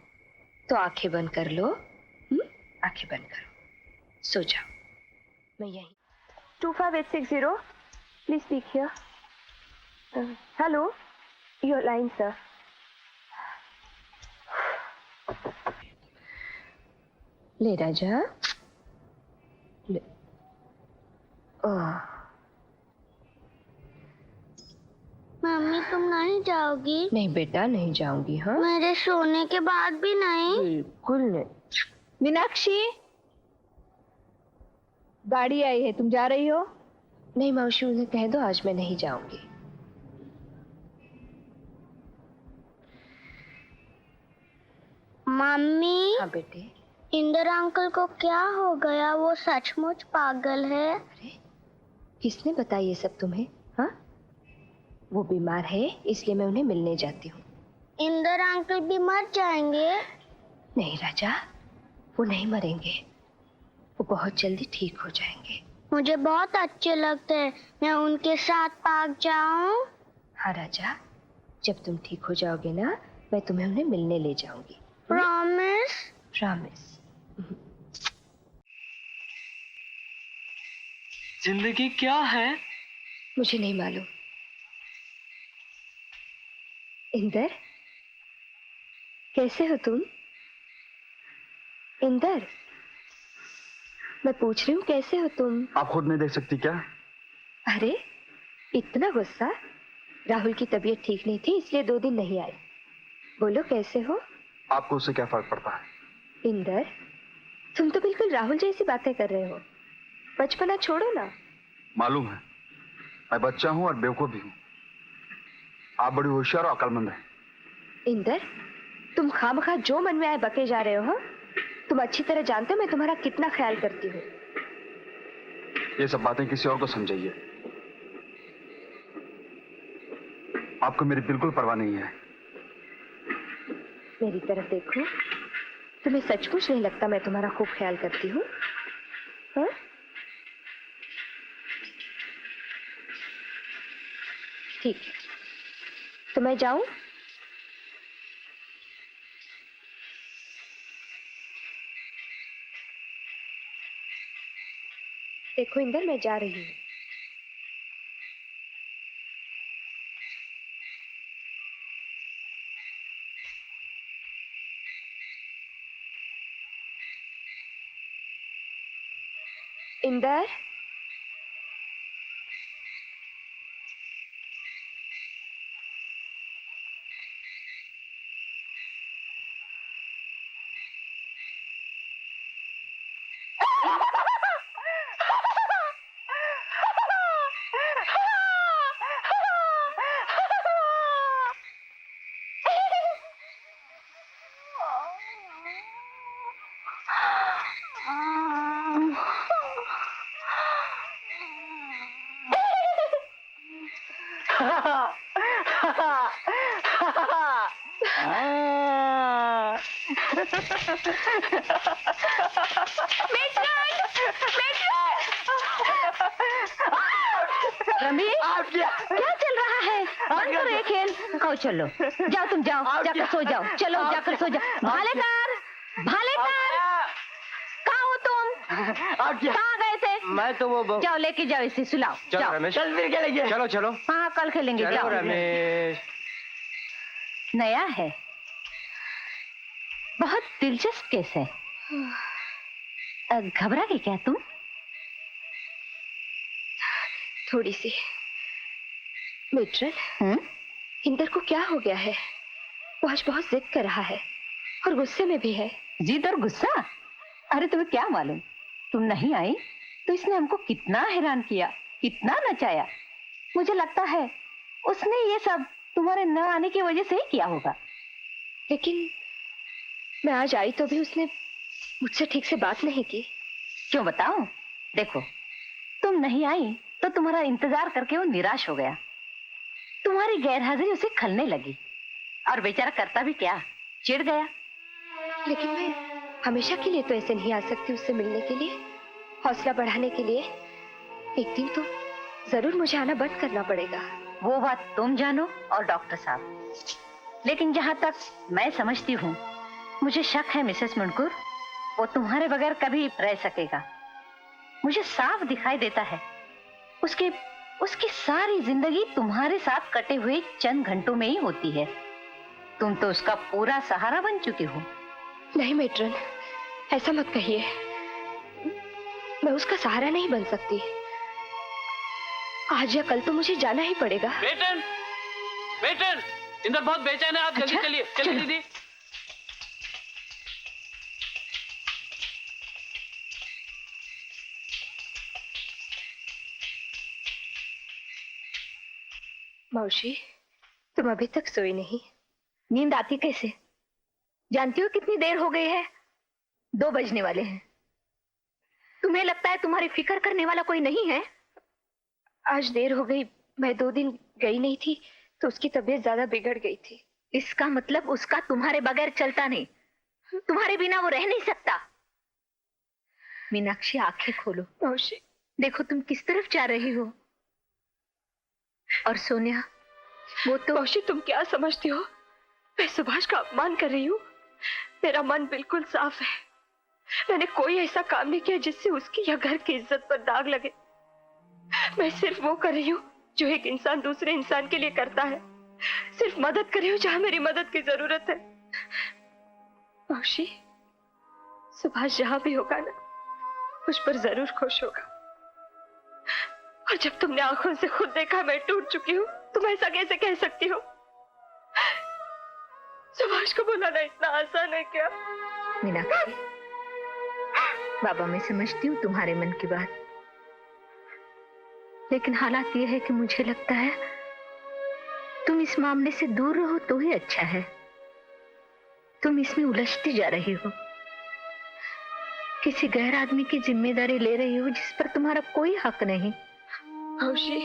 तो आंखें बंद कर लो। आंखें बंद करो, सो जाओ। मैं यहीं। 25860, please speak here. Hello, your line sir. ले राजा, ले। मम्मी, तुम नहीं जाओगी? नहीं बेटा, नहीं जाऊंगी। हाँ, मेरे सोने के बाद भी नहीं? बिल्कुल नहीं। मीनाक्षी, गाड़ी आई है, तुम जा रही हो? नहीं मौसी, उन्हें कह दो आज मैं नहीं जाऊंगी। मम्मी। हाँ बेटे। इंदर अंकल को क्या हो गया? वो सचमुच पागल है। अरे, किसने बताया ये सब तुम्हें? हाँ, वो बीमार है, इसलिए मैं उन्हें मिलने जाती हूँ। इंदर अंकल भी मर जाएंगे? नहीं राजा, वो नहीं मरेंगे, वो बहुत जल्दी ठीक हो जाएंगे। मुझे बहुत अच्छे लगते हैं, मैं उनके साथ पार्क जाऊं? हाँ राजा, जब तुम ठीक हो जाओगे ना, मैं तुम्हें उन्हें मिलने ले जाऊंगी। प्रॉमिस? प्रॉमिस। जिंदगी क्या है? मुझे नहीं मालूम। इंदर, कैसे हो तुम? इंदर, मैं पूछ रही हूँ कैसे हो तुम? आप खुद नहीं देख सकती क्या? अरे, इतना गुस्सा? राहुल की तबीयत ठीक नहीं थी, इसलिए 2 दिन नहीं आए। बोलो कैसे हो? आपको उससे क्या फर्क पड़ता है? इंदर, तुम तो बिल्कुल राहुल जैसी बातें कर रहे हो। बचपना छोड़ो ना। मालूम है, मैं बच्चा हूँ और बेवकूफ भी हूँ। आप बड़ी होशियार और अक्लमंद हैं। इंदर, तुम खामखा जो मन में आए बके जा रहे हो। तुम अच्छी तरह जानते हो मैं तुम्हारा कितना ख्याल करती हूँ। ये सब बातें किसी और को समझाइए। आपको मेरी बिल्कुल परवाह नहीं है। मेरी तरफ देखो, तुम्हें सचमुच नहीं लगता मैं तुम्हारा खूब ख्याल करती हूँ? हाँ? ठीक है, तो मैं जाऊं? देखो इंदर, मैं जा रही हूँ। इंदर, रमेश, क्या चल रहा है? बंद करो ये खेल। आओ चलो, जाओ तुम, जाओ जाकर सो जाओ। चलो जाकर सो जाओ। भालेकार, भालेकार, कहाँ हो तुम? कहाँ गए थे? मैं तो वो जाओ लेके जाओ इसे, सुलाओ। जाओ रमेश, कल फिर खेलेंगे। चलो चलो। हाँ कल खेलेंगे। जाओ रमेश। नया है, बहुत दिलचस्प केस है। घबरा गई क्या तुम? थोड़ी सी। मित्रन, इंदर को क्या हो गया है? वो आज बहुत जिद कर रहा है और गुस्से में भी है। जिद और गुस्सा? अरे तुम्हें क्या मालूम, तुम नहीं आई तो इसने हमको कितना हैरान किया, कितना नचाया। मुझे लगता है उसने ये सब तुम्हारे न आने की वजह से ही किया होगा। लेकिन मैं आज आई तो भी उसने मुझसे ठीक से बात नहीं की। क्यों बताऊं? देखो, तुम नहीं आई तो तुम्हारा इंतजार करके वो निराश हो गया। तुम्हारी गैरहाजिरी उसे खलने लगी और बेचारा करता भी क्या, चिढ़ गया। लेकिन मैं हमेशा के लिए तो ऐसे नहीं आ सकती उससे मिलने के लिए, हौसला बढ़ाने के लिए। एक दिन तो जरूर मुझे आना बंद करना पड़ेगा। वो बात तुम जानो और डॉक्टर साहब, लेकिन जहां तक मैं समझती हूँ, मुझे शक है मिसेस मुनकुर, वो तुम्हारे बगैर कभी रह सकेगा। मुझे साफ दिखाई देता है उसकी सारी जिंदगी तुम्हारे साथ कटे हुए चंद घंटों में ही होती है। तुम तो उसका पूरा सहारा बन चुके हो। नहीं मेट्रन, ऐसा मत कहिए। मैं उसका सहारा नहीं बन सकती। आज या कल तो मुझे जाना ही पड़ेगा। बेटन, बेटन, इंदर बहुत बेचैन है, आप जल्दी चलिए। चलिए दीदी। मौसी, तुम अभी तक सोई नहीं? नींद आती कैसे? जानती हो कितनी देर हो गई है? 2 बजने वाले हैं। तुम्हें लगता है तुम्हारी फिक्र करने वाला कोई नहीं है? आज देर हो गई, मैं 2 दिन गई नहीं थी तो उसकी तबीयत ज्यादा बिगड़ गई थी। इसका मतलब उसका तुम्हारे बगैर चलता नहीं, तुम्हारे बिना वो रह नहीं सकता। मीनाक्षी, आंखें खोलो। मौसी, देखो तुम किस तरफ जा रही हो। और सोनिया, वो तो। मौसी, तुम क्या समझती हो? मैं सुभाष का अपमान कर रही हूँ? मेरा मन बिल्कुल साफ है। मैंने कोई ऐसा काम नहीं किया जिससे उसकी या घर की इज्जत पर दाग लगे। मैं सिर्फ वो कर रही हूँ जो एक इंसान दूसरे इंसान के लिए करता है। सिर्फ मदद कर रही हूँ जहां मेरी मदद की जरूरत है। मौसी, सुभाष जहां भी होगा ना, मुझ पर जरूर खुश होगा। और जब तुमने आंखों से खुद देखा मैं टूट चुकी हूँ, तुम ऐसा कैसे कह सकती हो? सुभाष को बुलाना इतना आसान है क्या? मीनाक्षी, बाबा, मैं समझती हूँ तुम्हारे मन की बात, लेकिन हालात ये है कि मुझे लगता है तुम इस मामले से दूर रहो तो ही अच्छा है। तुम इसमें उलझती जा रही हो, किसी गैर आदमी की जिम्मेदारी ले रही हो जिस पर तुम्हारा कोई हक नहीं। मौसी,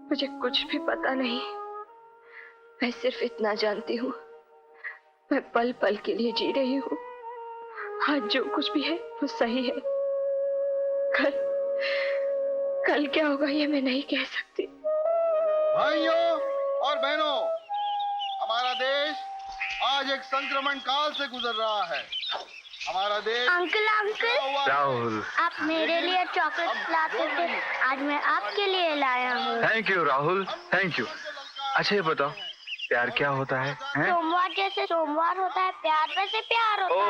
मुझे कुछ भी पता नहीं। मैं सिर्फ इतना जानती हूँ, मैं पल पल के लिए जी रही हूँ। आज जो कुछ भी है वो सही है। कल क्या होगा ये मैं नहीं कह सकती। भाइयों और बहनों, हमारा देश आज एक संक्रमण काल से गुजर रहा है। हमारा देश अंकल राहुल, आप मेरे लिए चॉकलेट लाते थे, आज मैं आपके लिए लाया हूँ। Thank you Rahul, thank you. अच्छा ये बताओ, प्यार क्या होता है? सोमवार जैसे सोमवार होता है, प्यार वैसे प्यार होता है।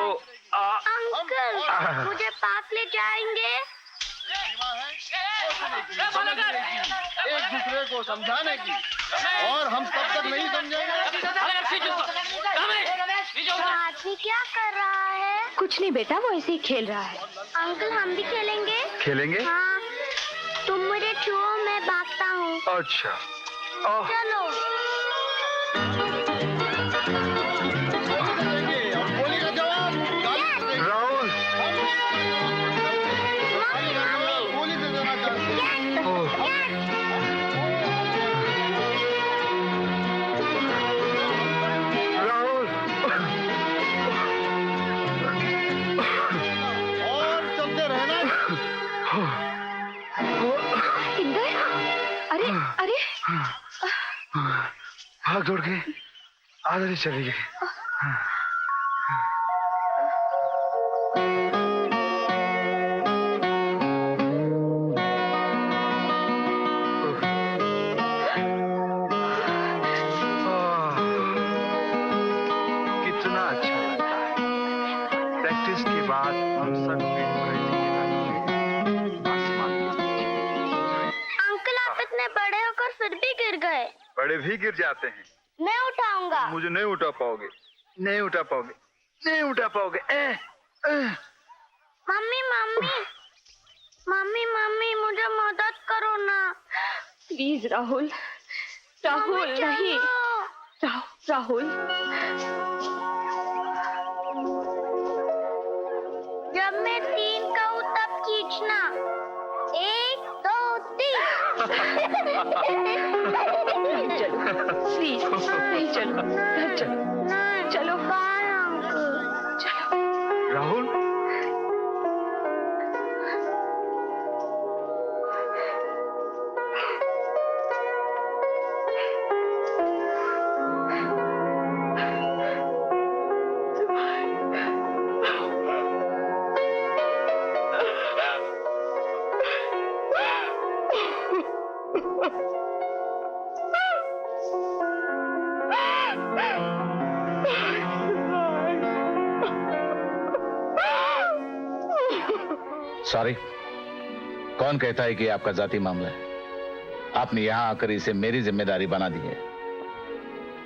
अंकल मुझे पार्क ले जाएंगे? एक दूसरे को समझाने की, और हम तब तक नहीं समझेंगे। तो आदमी क्या कर रहा है? कुछ नहीं बेटा, वो ऐसे ही खेल रहा है। अंकल हम भी खेलेंगे? खेलेंगे? हाँ, तुम मुझे छुओ, मैं भागता हूँ। अच्छा चलो। बोली का जवाब राहुल, गोली से देना चाहते हैं। राहुल, और चलते रहना। इंदर, अरे अरे भाग दौड़ के आदर ही चली गई। कितना अच्छा लगता है। प्रैक्टिस के बाद हम सब अंकल आप इतने बड़े होकर फिर भी गिर गए। बड़े भी गिर जाते हैं। मैं उठाऊंगा। मुझे नहीं उठा पाओगे, नहीं उठा पाओगे, नहीं उठा पाओगे। मम्मी मम्मी मम्मी मम्मी मुझे मदद करो ना। प्लीज राहुल, राहुल मम्मी, नहीं, चलो। राहुल। जब मैं 3 कहूँ तब खींचना। 1 2 3। प्लीज नहीं, चलो चलो चलो। Bye uncle. चलो राहुल, सॉरी, कौन कहता है कि आपका जाति मामला है? आपने यहां आकर इसे मेरी जिम्मेदारी बना दी है।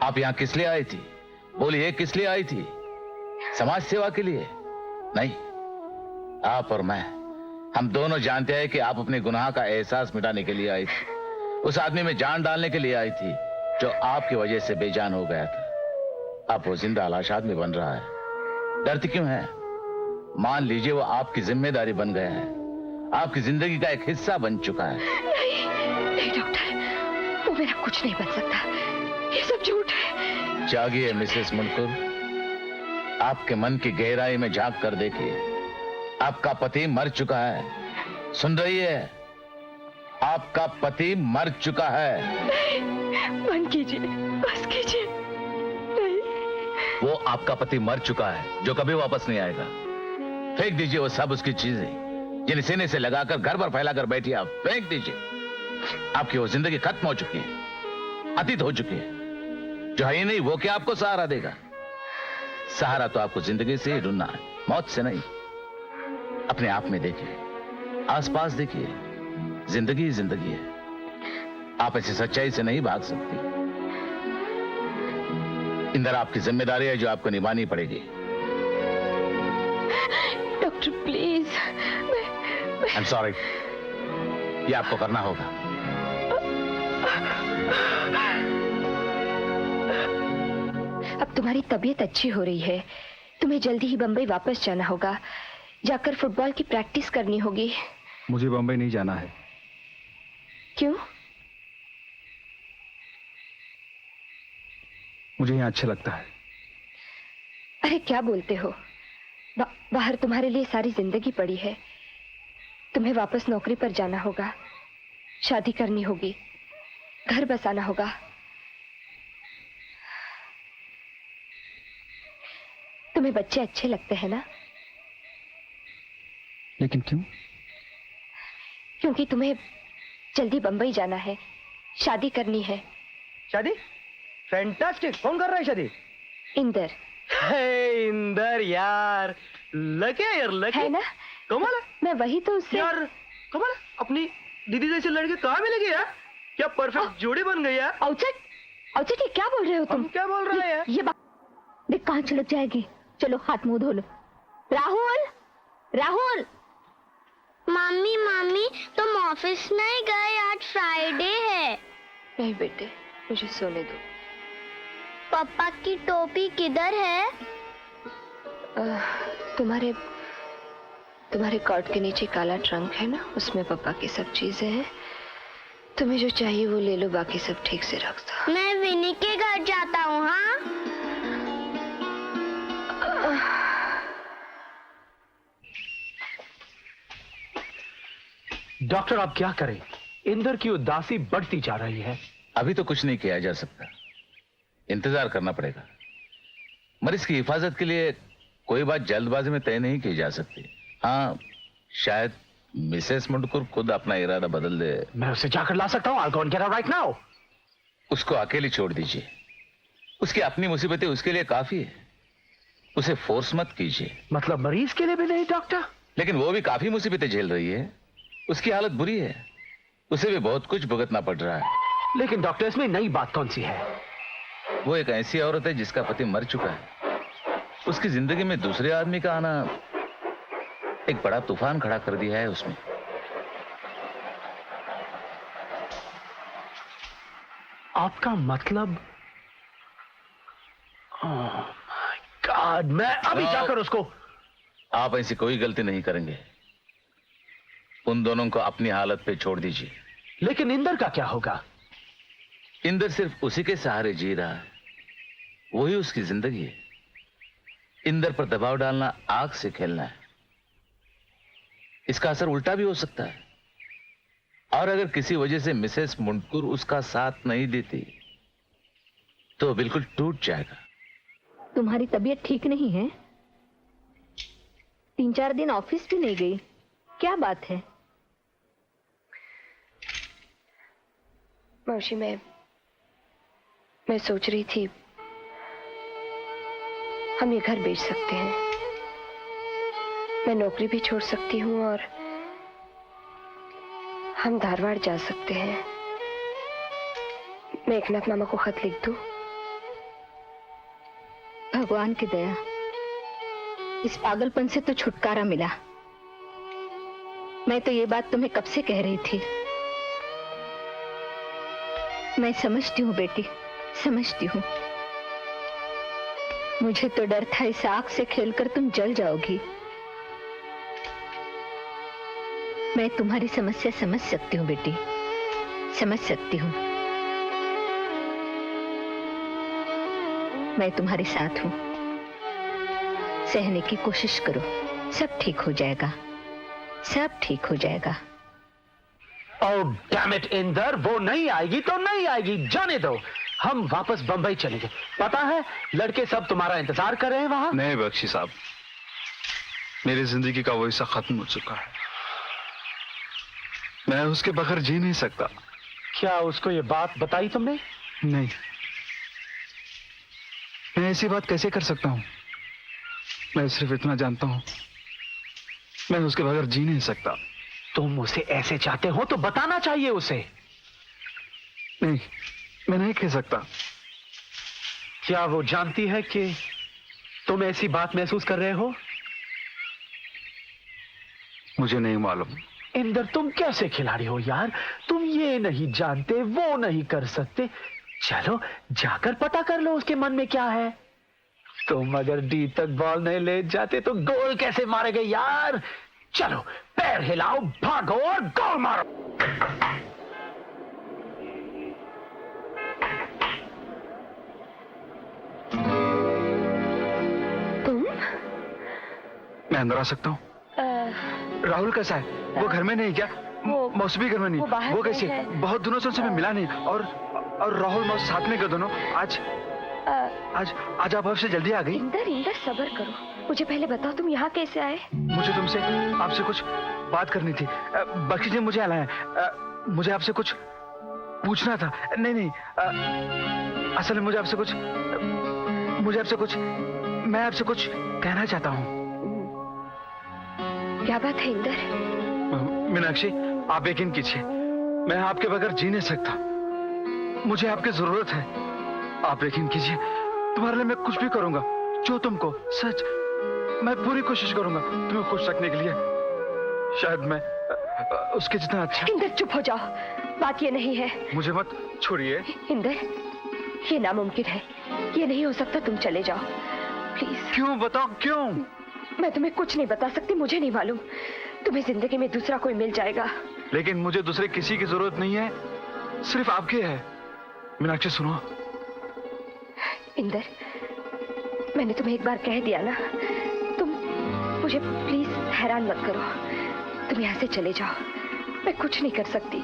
आप यहां किस लिए आई थी? बोलिए, किस लिए आई थी? समाज सेवा के लिए? नहीं, आप और मैं, हम दोनों जानते हैं कि आप अपने गुनाह का एहसास मिटाने के लिए आई थी। उस आदमी में जान डालने के लिए आई थी जो आपकी वजह से बेजान हो गया था। अब वो जिंदा लाश आदमी बन रहा है। डरती क्यों है? मान लीजिए वो आपकी जिम्मेदारी बन गया है, आपकी जिंदगी का एक हिस्सा बन चुका है। नहीं डॉक्टर, वो मेरा कुछ नहीं बन सकता, ये सब झूठ है। जागिए मिसेस मुनकुर, आपके मन की गहराई में झांक कर देखिए। आपका पति मर चुका है। सुन रही है? आपका पति मर चुका है। बंद कीजिए, बस कीजिए। नहीं, वो आपका पति मर चुका है जो कभी वापस नहीं आएगा। फेंक दीजिए वो सब उसकी चीजें जिन्हें सीने से लगाकर घर पर फैलाकर बैठी आप। फेंक दीजिए। आपकी वो जिंदगी खत्म हो चुकी है, अतीत हो चुकी है। जो है ही नहीं वो क्या आपको सहारा देगा? सहारा तो आपको जिंदगी से ही ढूंढना है, मौत से नहीं। अपने आप में देखिए, आसपास देखिए, जिंदगी जिंदगी है। आप ऐसी सच्चाई से नहीं भाग सकती। इंदर आपकी जिम्मेदारी है जो आपको निभानी पड़ेगी। Doctor please, I am sorry, ये आपको करना होगा। अब तुम्हारी तबीयत अच्छी हो रही है, तुम्हें जल्दी ही बंबई वापस जाना होगा, जाकर फुटबॉल की प्रैक्टिस करनी होगी। मुझे बम्बई नहीं जाना है। क्यों? मुझे यहाँ अच्छा लगता है। अरे क्या बोलते हो, बाहर तुम्हारे लिए सारी जिंदगी पड़ी है। तुम्हें वापस नौकरी पर जाना होगा, शादी करनी होगी, घर बसाना होगा। तुम्हें बच्चे अच्छे लगते हैं ना? लेकिन क्यों? क्योंकि तुम्हें जल्दी बंबई जाना है, शादी करनी है। शादी? फैंटास्टिक। कौन कर रहा है शादी? इंदर। हे इंदर यार, लकी है यार, लकी है ना? कमाल है। मैं वही तो उससे यार कमाल है, अपनी दीदी जैसी लड़की कहाँ मिलेगी यार? क्या परफेक्ट जोड़ी बन गई यार। औचक, औचक ये क्या बोल रहे हो तुम? क्या बोल रहे हैं यार? ये बात देख कहाँ छलक जाएगी। चलो हाथ मुंह धो लो। राहुल, राहुल। मम्मी मम्मी तुम ऑफिस नहीं गए, आज फ्राइडे है। नहीं बेटे, मुझे सोने दो। पापा की टोपी किधर है? तुम्हारे कोट के नीचे काला ट्रंक है ना, उसमें पापा की सब चीजें हैं। तुम्हें जो चाहिए वो ले लो, बाकी सब ठीक से रख दो। मैं विनी के घर जाता हूँ। हाँ डॉक्टर आप क्या करें, इंदर की उदासी बढ़ती जा रही है। अभी तो कुछ नहीं किया जा सकता, इंतजार करना पड़ेगा। मरीज की हिफाजत के लिए कोई बात जल्दबाजी में तय नहीं की जा सकती। हाँ, शायद मिसेस मुंडकुर खुद अपना इरादा बदल दे। मैं उसे जाकर ला सकता हूँ। I'll go and get her right now. उसको अकेली छोड़ दीजिए। उसकी अपनी मुसीबतें उसके लिए काफी है, उसे फोर्स मत कीजिए। मतलब मरीज के लिए भी नहीं डॉक्टर? लेकिन वो भी काफी मुसीबतें झेल रही है, उसकी हालत बुरी है, उसे भी बहुत कुछ भुगतना पड़ रहा है। लेकिन डॉक्टर इसमें नई बात कौन सी है? वो एक ऐसी औरत है जिसका पति मर चुका है। उसकी जिंदगी में दूसरे आदमी का आना एक बड़ा तूफान खड़ा कर दिया है उसमें। आपका मतलब? गॉड, मैं अभी जाकर उसको। आप ऐसी कोई गलती नहीं करेंगे। उन दोनों को अपनी हालत पे छोड़ दीजिए। लेकिन इंदर का क्या होगा? इंदर सिर्फ उसी के सहारे जी रहा है, वही उसकी जिंदगी है। इंदर पर दबाव डालना आग से खेलना है। इसका असर उल्टा भी हो सकता है, और अगर किसी वजह से मिसेस मुंडकुर उसका साथ नहीं देती तो बिल्कुल टूट जाएगा। तुम्हारी तबीयत ठीक नहीं है? 3-4 दिन ऑफिस भी नहीं गई, क्या बात है? मौसी, मैं सोच रही थी हम ये घर बेच सकते हैं। मैं नौकरी भी छोड़ सकती हूँ और हम धारवाड़ जा सकते हैं। मैं एकनाथ मामा को खत लिख दूं? भगवान की दया, इस पागलपन से तो छुटकारा मिला। मैं तो ये बात तुम्हें कब से कह रही थी। मैं समझती हूँ बेटी, समझती हूँ। मुझे तो डर था इस आग से खेलकर तुम जल जाओगी। मैं तुम्हारी समस्या समझ सकती हूँ बेटी, समझ सकती हूँ। मैं तुम्हारे साथ हूँ। सहने की कोशिश करो, सब ठीक हो जाएगा, सब ठीक हो जाएगा। ओह डैम इट इंदर, वो नहीं आएगी तो नहीं आएगी, जाने दो। हम वापस बंबई चलेंगे। पता है लड़के सब तुम्हारा इंतजार कर रहे हैं वहां। नहीं बख्शी साहब, मेरी जिंदगी का वो हिस्सा खत्म हो चुका है। मैं उसके बगैर जी नहीं सकता। क्या उसको ये बात बताई तुमने? नहीं, मैं ऐसी बात कैसे कर सकता हूं? मैं सिर्फ इतना जानता हूं, मैं उसके बगैर जी नहीं सकता। तुम उसे ऐसे चाहते हो तो बताना चाहिए उसे। नहीं, मैं नहीं कह सकता। क्या वो जानती है कि तुम ऐसी बात महसूस कर रहे हो? मुझे नहीं मालूम। इंदर, तुम कैसे खिलाड़ी हो यार? तुम ये नहीं जानते, वो नहीं कर सकते। चलो जाकर पता कर लो उसके मन में क्या है। तुम अगर डी तक बॉल नहीं ले जाते तो गोल कैसे मारेगे यार? चलो पैर हिलाओ, भागो और गोल मारो। तुम? मैं अंदर आ सकता हूँ? राहुल कैसा है? वो घर में नहीं क्या? मौसमी घर में नहीं? वो कैसे? बहुत दिनों से उनसे मैं मिला नहीं। और राहुल मौस साथ में गए दोनों। आज आप आपसे जल्दी आ गई? इंदर सब्र करो, मुझे पहले बताओ तुम यहाँ कैसे आए? मुझे तुमसे आपसे कुछ बात करनी थी। बख्शी ने मुझे लाया। मुझे आपसे कुछ पूछना था। नहीं, असल में मैं आपसे कुछ कहना चाहता हूँ। क्या बात है इंदर? मीनाक्षी, आप यकीन कीजिए, मैं आपके बगैर जी नहीं सकता। मुझे आपकी जरूरत है। आप यकीन कीजिए, तुम्हारे लिए मैं कुछ भी करूंगा। जो तुमको सच, मैं पूरी कोशिश करूंगा तुम्हें खुश रखने के लिए। शायद मैं उसके जितना अच्छा। इंदर चुप हो जाओ, बात ये नहीं है। मुझे मत छोड़िए। इंदर, ये नामुमकिन है, ये नहीं हो सकता। तुम चले जाओ प्लीज। क्यों? बताओ क्यों? मैं तुम्हें कुछ नहीं बता सकती, मुझे नहीं मालूम। तुम्हें जिंदगी में दूसरा कोई मिल जाएगा। लेकिन मुझे दूसरे किसी की जरूरत नहीं है, सिर्फ आपकी है। मीनाक्षी सुनो। इंदर, मैंने तुम्हें एक बार कह दिया ना, तुम मुझे प्लीज हैरान मत करो। तुम यहाँ से चले जाओ, मैं कुछ नहीं कर सकती।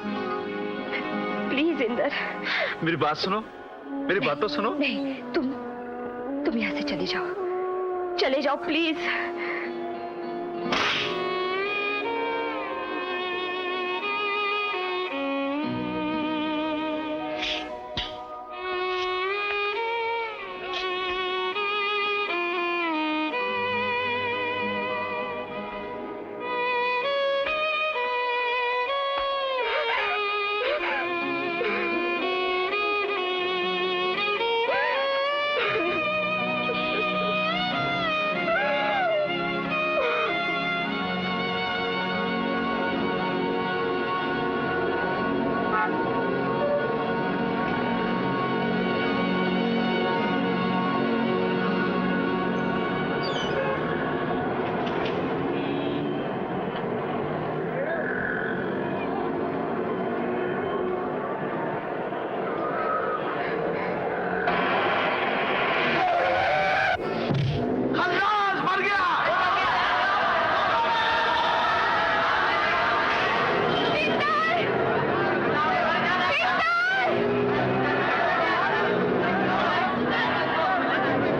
प्लीज इंदर। मेरी बात सुनो, मेरी बात तो सुनो। नहीं, तुम यहाँ से चले जाओ प्लीज।